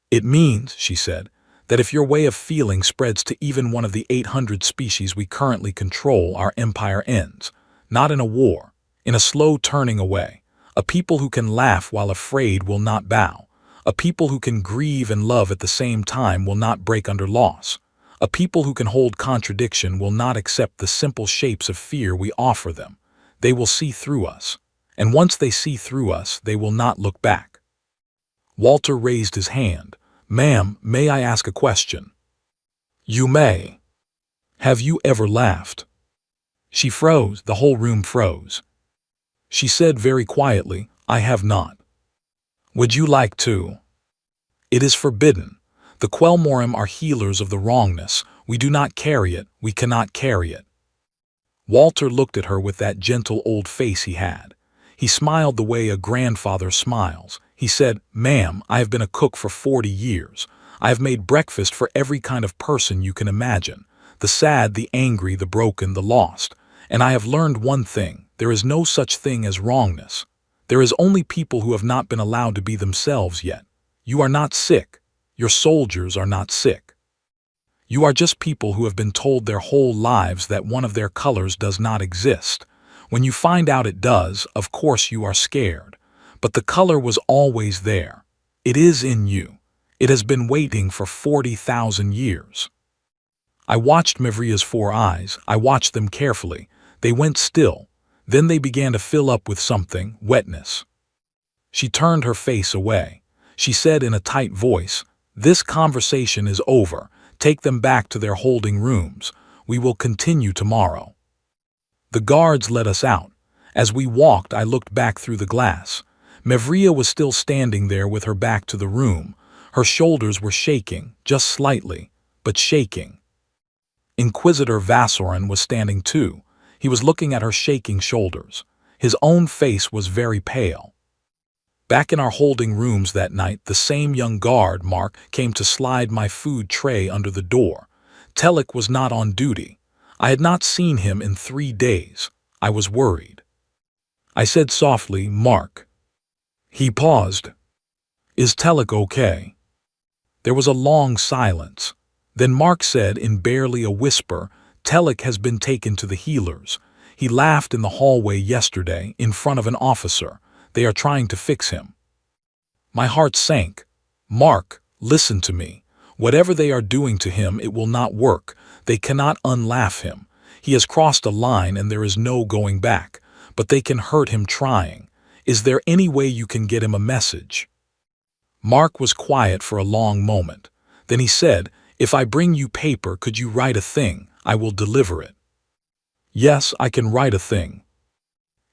Speaker 1: It means, she said, that if your way of feeling spreads to even one of the 800 species we currently control, our empire ends. Not in a war, in a slow turning away. A people who can laugh while afraid will not bow. A people who can grieve and love at the same time will not break under loss. A people who can hold contradiction will not accept the simple shapes of fear we offer them. They will see through us. And once they see through us, they will not look back. Walter raised his hand. Ma'am, may I ask a question? You may. Have you ever laughed? She froze. The whole room froze. She said very quietly, I have not. Would you like to? It is forbidden. The Quelmorim are healers of the wrongness. We do not carry it. We cannot carry it. Walter looked at her with that gentle old face he had. He smiled the way a grandfather smiles. He said, Ma'am, I have been a cook for 40 years. I have made breakfast for every kind of person you can imagine. The sad, the angry, the broken, the lost. And I have learned one thing. There is no such thing as wrongness. There is only people who have not been allowed to be themselves yet. You are not sick. Your soldiers are not sick. You are just people who have been told their whole lives that one of their colors does not exist. When you find out it does, of course you are scared. But the color was always there. It is in you. It has been waiting for 40,000 years. I watched Mavria's 4 eyes. I watched them carefully. They went still. Then they began to fill up with something, wetness. She turned her face away. She said in a tight voice, This conversation is over. Take them back to their holding rooms. We will continue tomorrow. The guards let us out. As we walked, I looked back through the glass. Mavria was still standing there with her back to the room. Her shoulders were shaking, just slightly, but shaking. Inquisitor Vassorin was standing too. He was looking at her shaking shoulders. His own face was very pale. Back in our holding rooms that night, the same young guard, Mark, came to slide my food tray under the door. Telek was not on duty. I had not seen him in 3 days. I was worried. I said softly, Mark. He paused. Is Telek okay? There was a long silence. Then Mark said in barely a whisper, Telek has been taken to the healers. He laughed in the hallway yesterday in front of an officer. They are trying to fix him. My heart sank. Mark, listen to me. Whatever they are doing to him, it will not work. They cannot unlaugh him. He has crossed a line and there is no going back. But they can hurt him trying. Is there any way you can get him a message? Mark was quiet for a long moment. Then he said, If I bring you paper, could you write a thing? I will deliver it. Yes, I can write a thing.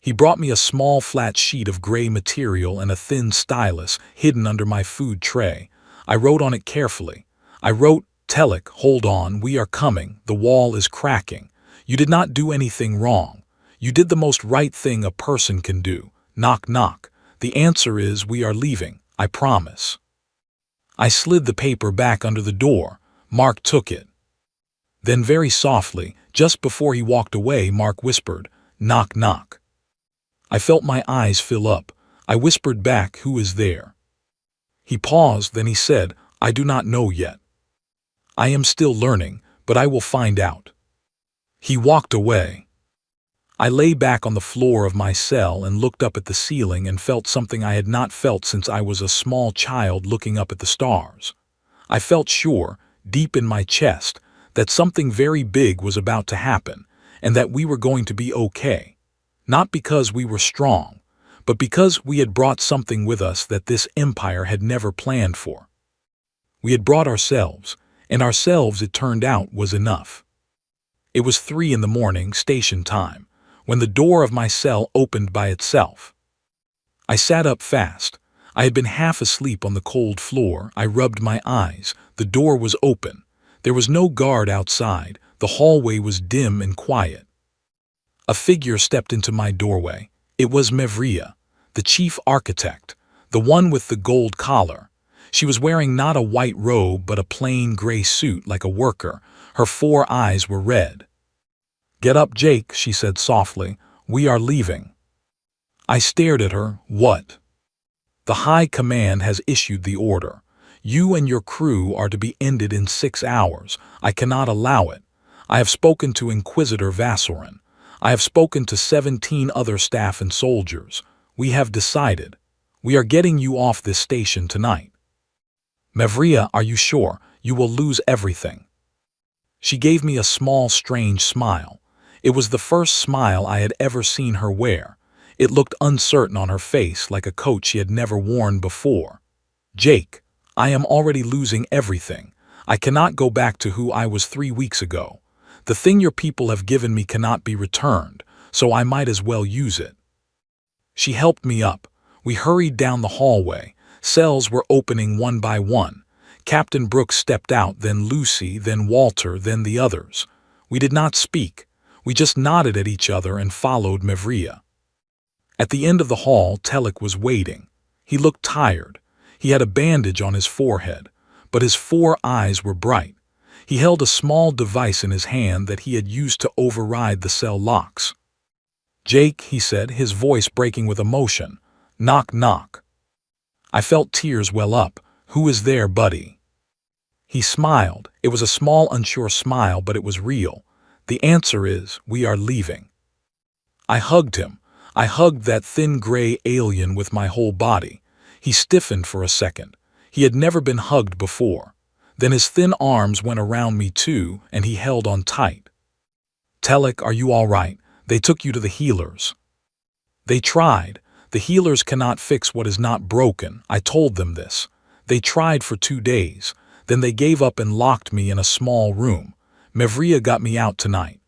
Speaker 1: He brought me a small flat sheet of gray material and a thin stylus hidden under my food tray. I wrote on it carefully. I wrote, Telek, hold on, we are coming, the wall is cracking. You did not do anything wrong. You did the most right thing a person can do. Knock, knock. The answer is we are leaving, I promise. I slid the paper back under the door. Mark took it. Then very softly, just before he walked away, Mark whispered, knock, knock. I felt my eyes fill up. I whispered back, who is there? He paused, then he said, I do not know yet. I am still learning, but I will find out. He walked away. I lay back on the floor of my cell and looked up at the ceiling and felt something I had not felt since I was a small child looking up at the stars. I felt sure, deep in my chest, that something very big was about to happen and that we were going to be okay. Not because we were strong, but because we had brought something with us that this empire had never planned for. We had brought ourselves, and ourselves, it turned out, was enough. It was 3 in the morning, station time, when the door of my cell opened by itself. I sat up fast. I had been half asleep on the cold floor. I rubbed my eyes. The door was open. There was no guard outside. The hallway was dim and quiet. A figure stepped into my doorway. It was Mevria, the chief architect, the one with the gold collar. She was wearing not a white robe but a plain gray suit like a worker. Her 4 eyes were red. Get up, Jake, she said softly. We are leaving. I stared at her. What? The High Command has issued the order. You and your crew are to be ended in 6 hours. I cannot allow it. I have spoken to Inquisitor Vassorin. I have spoken to 17 other staff and soldiers. We have decided. We are getting you off this station tonight. Mevria, are you sure? You will lose everything. She gave me a small, strange smile. It was the first smile I had ever seen her wear. It looked uncertain on her face, like a coat she had never worn before. Jake, I am already losing everything. I cannot go back to who I was 3 weeks ago. The thing your people have given me cannot be returned, so I might as well use it. She helped me up. We hurried down the hallway. Cells were opening one by one. Captain Brooks stepped out, then Lucy, then Walter, then the others. We did not speak. We just nodded at each other and followed Mevria. At the end of the hall, Telek was waiting. He looked tired. He had a bandage on his forehead, but his 4 eyes were bright. He held a small device in his hand that he had used to override the cell locks. Jake, he said, his voice breaking with emotion. Knock, knock. I felt tears well up. Who is there, buddy? He smiled. It was a small, unsure smile, but it was real. The answer is, we are leaving. I hugged him. I hugged that thin gray alien with my whole body. He stiffened for a second. He had never been hugged before. Then his thin arms went around me too, and he held on tight. Telek, are you all right? They took you to the healers. They tried. The healers cannot fix what is not broken. I told them this. They tried for 2 days. Then they gave up and locked me in a small room. Mevria got me out tonight.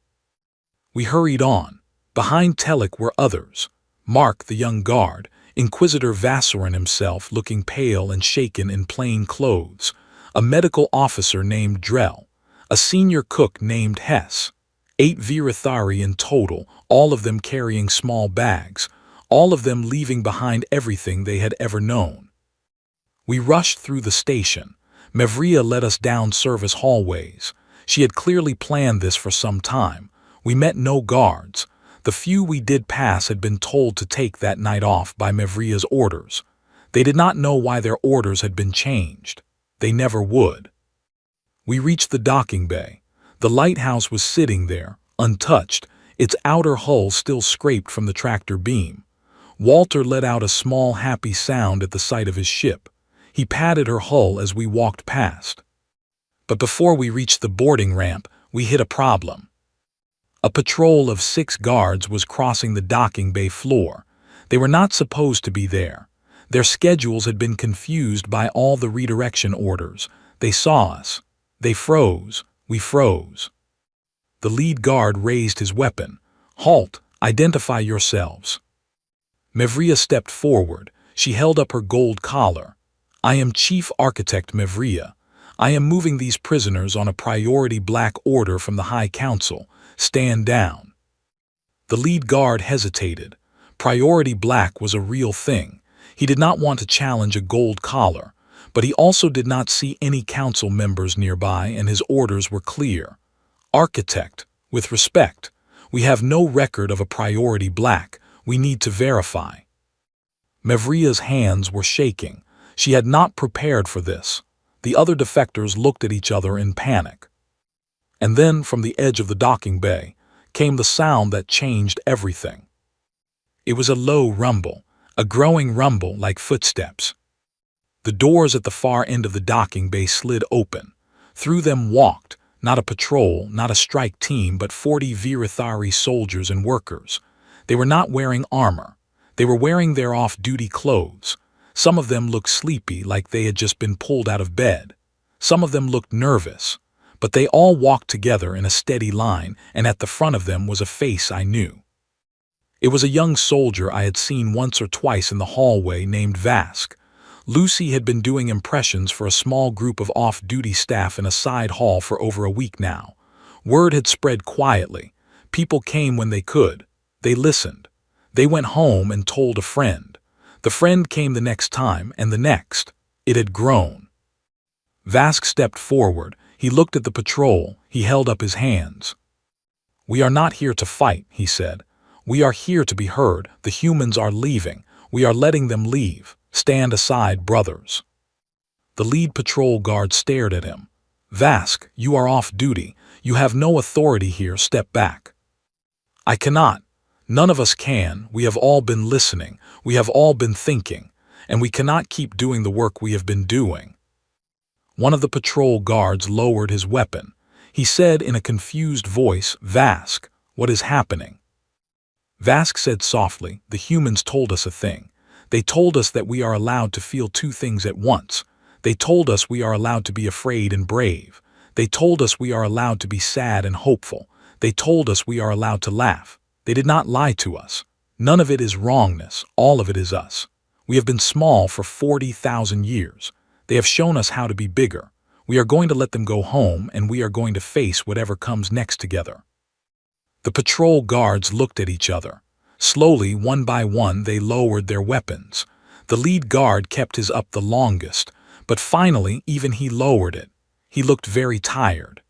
Speaker 1: We hurried on. Behind Telek were others. Mark, the young guard, Inquisitor Vassorin himself, looking pale and shaken in plain clothes, a medical officer named Drell, a senior cook named Hess, 8 Virathari in total, all of them carrying small bags, all of them leaving behind everything they had ever known. We rushed through the station. Mevria led us down service hallways. She had clearly planned this for some time. We met no guards. The few we did pass had been told to take that night off by Mevria's orders. They did not know why their orders had been changed. They never would. We reached the docking bay. The lighthouse was sitting there, untouched, its outer hull still scraped from the tractor beam. Walter let out a small, happy sound at the sight of his ship. He patted her hull as we walked past. But before we reached the boarding ramp, we hit a problem. A patrol of 6 guards was crossing the docking bay floor. They were not supposed to be there. Their schedules had been confused by all the redirection orders. They saw us. They froze. We froze. The lead guard raised his weapon. Halt! Identify yourselves. Mevria stepped forward. She held up her gold collar. I am Chief Architect Mevria. I am moving these prisoners on a priority black order from the High Council. Stand down. The lead guard hesitated. Priority black was a real thing. He did not want to challenge a gold collar, but he also did not see any council members nearby, and his orders were clear. Architect, with respect, we have no record of a priority black. We need to verify. Mevria's hands were shaking. She had not prepared for this. The other defectors looked at each other in panic. And then, from the edge of the docking bay, came the sound that changed everything. It was a low rumble, a growing rumble like footsteps. The doors at the far end of the docking bay slid open. Through them walked, not a patrol, not a strike team, but 40 Virathari soldiers and workers. They were not wearing armor. They were wearing their off-duty clothes. Some of them looked sleepy, like they had just been pulled out of bed. Some of them looked nervous. But they all walked together in a steady line, and at the front of them was a face I knew. It was a young soldier I had seen once or twice in the hallway named Vask. Lucy had been doing impressions for a small group of off-duty staff in a side hall for over a week now. Word had spread quietly. People came when they could. They listened. They went home and told a friend. The friend came the next time, and the next. It had grown. Vask stepped forward. He looked at the patrol. He held up his hands. "We are not here to fight," he said. "We are here to be heard. The humans are leaving. We are letting them leave. Stand aside, brothers." The lead patrol guard stared at him. "Vask, you are off duty. You have no authority here. Step back." "I cannot. None of us can. We have all been listening. We have all been thinking. And we cannot keep doing the work we have been doing." One of the patrol guards lowered his weapon. He said in a confused voice, "Vask, what is happening?" Vask said softly, "The humans told us a thing. They told us that we are allowed to feel two things at once. They told us we are allowed to be afraid and brave. They told us we are allowed to be sad and hopeful. They told us we are allowed to laugh. They did not lie to us. None of it is wrongness. All of it is us. We have been small for 40,000 years. They have shown us how to be bigger. We are going to let them go home, and we are going to face whatever comes next together." The patrol guards looked at each other. Slowly, one by one, they lowered their weapons. The lead guard kept his up the longest, but finally even he lowered it. He looked very tired.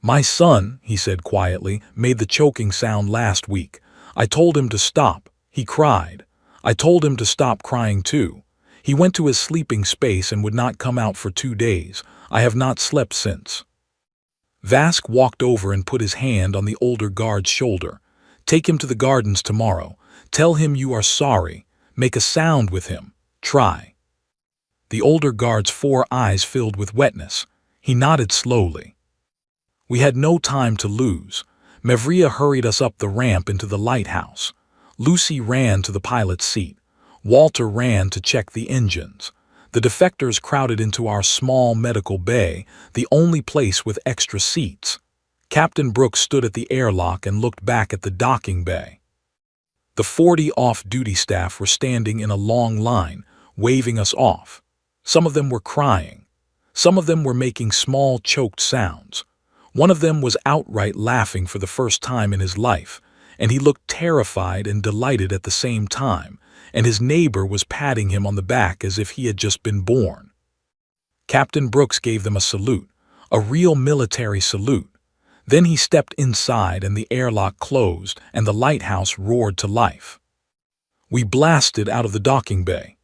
Speaker 1: "My son," he said quietly, "made the choking sound last week. I told him to stop. He cried. I told him to stop crying too. He went to his sleeping space and would not come out for 2 days. I have not slept since." Vask walked over and put his hand on the older guard's shoulder. "Take him to the gardens tomorrow. Tell him you are sorry. Make a sound with him. Try." The older guard's 4 eyes filled with wetness. He nodded slowly. We had no time to lose. Mevria hurried us up the ramp into the lighthouse. Lucy ran to the pilot's seat. Walter ran to check the engines. The defectors crowded into our small medical bay, the only place with extra seats. Captain Brooks stood at the airlock and looked back at the docking bay. The 40 off-duty staff were standing in a long line, waving us off. Some of them were crying. Some of them were making small, choked sounds. One of them was outright laughing for the first time in his life, and he looked terrified and delighted at the same time, and his neighbor was patting him on the back as if he had just been born. Captain Brooks gave them a salute, a real military salute. Then he stepped inside and the airlock closed and the lighthouse roared to life. We blasted out of the docking bay.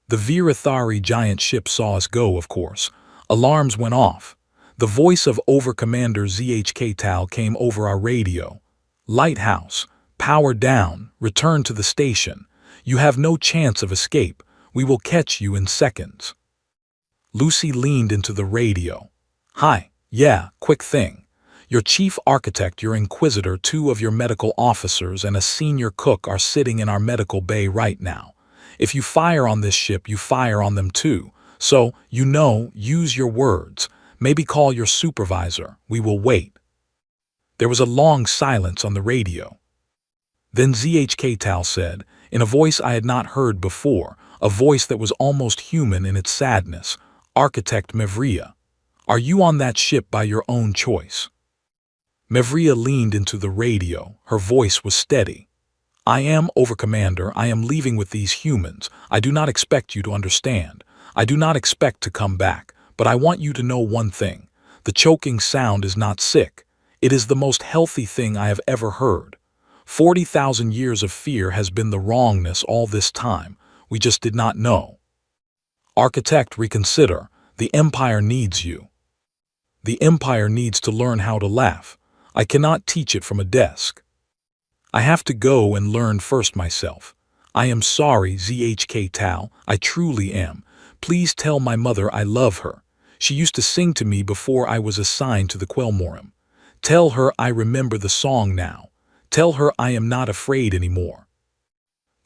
Speaker 1: The Virathari giant ship saw us go, of course. Alarms went off. The voice of Overcommander ZHK Tal came over our radio. "Lighthouse, power down, return to the station. You have no chance of escape. We will catch you in seconds." Lucy leaned into the radio. "Hi, yeah, quick thing. Your chief architect, your inquisitor, 2 of your medical officers, and a senior cook are sitting in our medical bay right now. If you fire on this ship, you fire on them too. So, use your words. Maybe call your supervisor. We will wait." There was a long silence on the radio. Then ZHK Tal said, in a voice I had not heard before, a voice that was almost human in its sadness, "Architect Mevria, Are you on that ship by your own choice? Mevria leaned into the radio. Her voice was steady. I am, Overcommander. I am leaving with these humans. I do not expect you to understand. I do not expect to come back. But I want you to know one thing. The choking sound is not sick. It is the most healthy thing I have ever heard. 40,000 years of fear has been the wrongness all this time. We just did not know. Architect, reconsider. The Empire needs you. The Empire needs to learn how to laugh. I cannot teach it from a desk. I have to go and learn first myself. I am sorry, ZHK Tal. I truly am. Please tell my mother I love her. She used to sing to me before I was assigned to the Quelmorim. Tell her I remember the song now. Tell her I am not afraid anymore.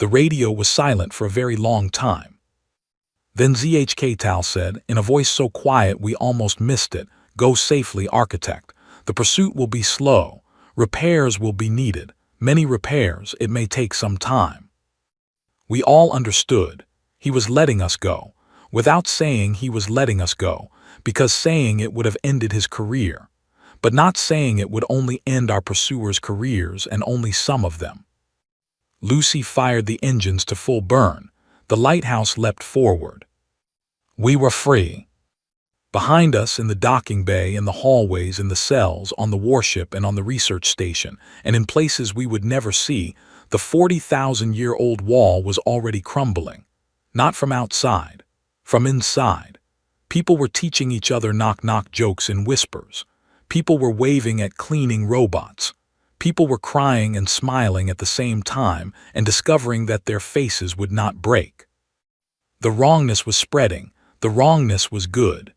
Speaker 1: The radio was silent for a very long time. Then ZHK Tal said, in a voice so quiet we almost missed it, Go safely, Architect. The pursuit will be slow. Repairs will be needed. Many repairs. It may take some time. We all understood. He was letting us go. Without saying he was letting us go, because saying it would have ended his career. But not saying it would only end our pursuers' careers, and only some of them. Lucy fired the engines to full burn. The lighthouse leapt forward. We were free. Behind us, in the docking bay, in the hallways, in the cells, on the warship and on the research station, and in places we would never see, the 40,000-year-old wall was already crumbling. Not from outside, from inside. People were teaching each other knock-knock jokes in whispers. People were waving at cleaning robots. People were crying and smiling at the same time and discovering that their faces would not break. The wrongness was spreading. The wrongness was good.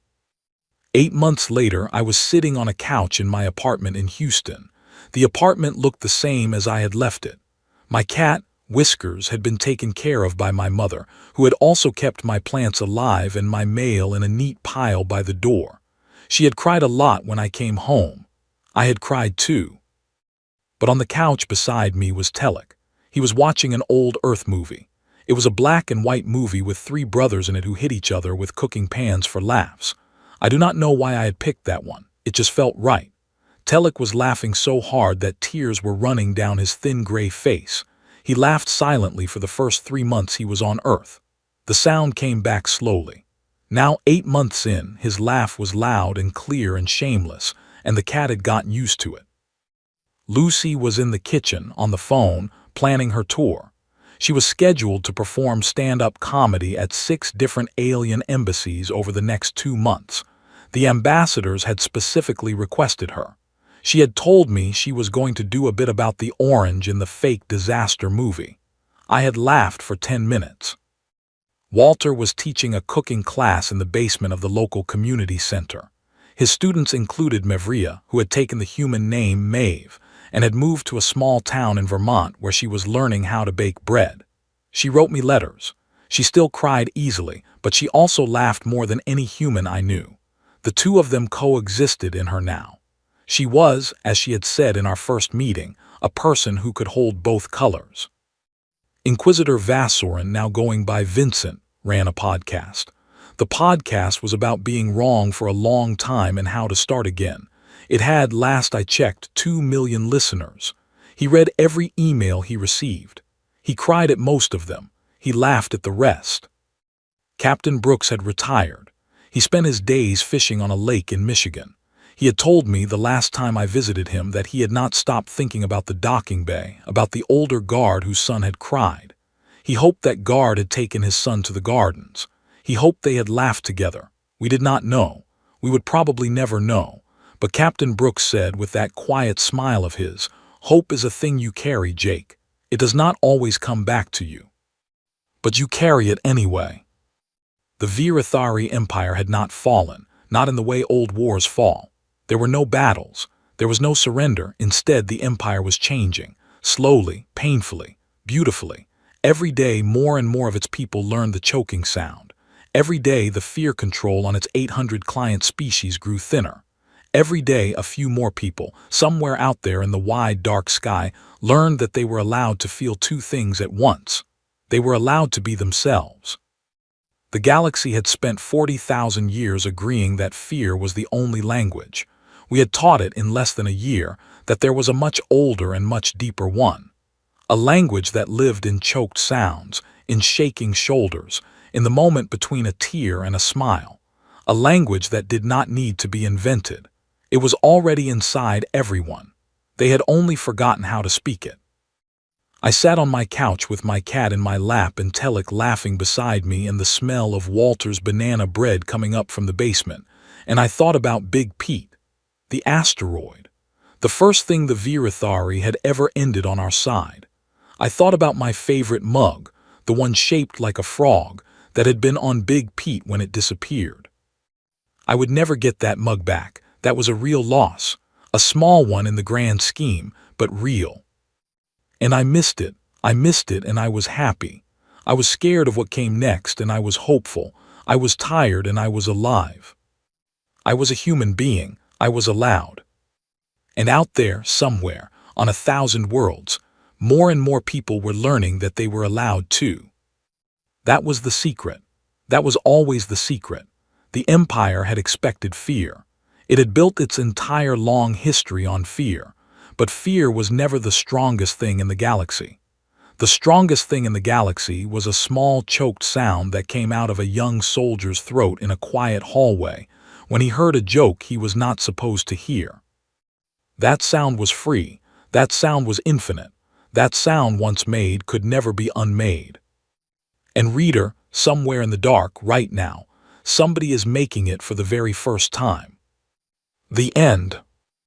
Speaker 1: 8 months later, I was sitting on a couch in my apartment in Houston. The apartment looked the same as I had left it. My cat, Whiskers, had been taken care of by my mother, who had also kept my plants alive and my mail in a neat pile by the door. She had cried a lot when I came home. I had cried too. But on the couch beside me was Telek. He was watching an old Earth movie. It was a black and white movie with 3 brothers in it who hit each other with cooking pans for laughs. I do not know why I had picked that one. It just felt right. Telek was laughing so hard that tears were running down his thin gray face. He laughed silently for the first 3 months he was on Earth. The sound came back slowly. Now, 8 months in, his laugh was loud and clear and shameless, and the cat had gotten used to it. Lucy was in the kitchen, on the phone, planning her tour. She was scheduled to perform stand-up comedy at 6 different alien embassies over the next 2 months. The ambassadors had specifically requested her. She had told me she was going to do a bit about the orange in the fake disaster movie. I had laughed for 10 minutes. Walter was teaching a cooking class in the basement of the local community center. His students included Mevria, who had taken the human name Maeve, and had moved to a small town in Vermont where she was learning how to bake bread. She wrote me letters. She still cried easily, but she also laughed more than any human I knew. The two of them coexisted in her now. She was, as she had said in our first meeting, a person who could hold both colors. Inquisitor Vassorin, now going by Vincent, ran a podcast. The podcast was about being wrong for a long time and how to start again. It had, last I checked, 2 million listeners. He read every email he received. He cried at most of them. He laughed at the rest. Captain Brooks had retired. He spent his days fishing on a lake in Michigan. He had told me the last time I visited him that he had not stopped thinking about the docking bay, about the older guard whose son had cried. He hoped that guard had taken his son to the gardens. He hoped they had laughed together. We did not know. We would probably never know. But Captain Brooks said with that quiet smile of his, "Hope is a thing you carry, Jake. It does not always come back to you. But you carry it anyway." The Virathari Empire had not fallen, not in the way old wars fall. There were no battles. There was no surrender. Instead, the empire was changing, slowly, painfully, beautifully. Every day, more and more of its people learned the choking sound. Every day, the fear control on its 800 client species grew thinner. Every day, a few more people, somewhere out there in the wide, dark sky, learned that they were allowed to feel 2 things at once. They were allowed to be themselves. The galaxy had spent 40,000 years agreeing that fear was the only language. We had taught it in less than a year that there was a much older and much deeper one. A language that lived in choked sounds, in shaking shoulders, in the moment between a tear and a smile. A language that did not need to be invented. It was already inside everyone. They had only forgotten how to speak it. I sat on my couch with my cat in my lap and Telek laughing beside me and the smell of Walter's banana bread coming up from the basement, and I thought about Big Pete, the asteroid, the first thing the Virathari had ever ended on our side. I thought about my favorite mug, the one shaped like a frog, that had been on Big Pete when it disappeared. I would never get that mug back. That was a real loss, a small one in the grand scheme, but real. And I missed it and I was happy. I was scared of what came next and I was hopeful. I was tired and I was alive. I was a human being. I was allowed. And out there, somewhere, on 1,000 worlds, more and more people were learning that they were allowed too. That was the secret. That was always the secret. The Empire had expected fear. It had built its entire long history on fear. But fear was never the strongest thing in the galaxy. The strongest thing in the galaxy was a small choked sound that came out of a young soldier's throat in a quiet hallway when he heard a joke he was not supposed to hear. That sound was free. That sound was infinite. That sound once made could never be unmade. And reader, somewhere in the dark, right now, somebody is making it for the very first time. The end.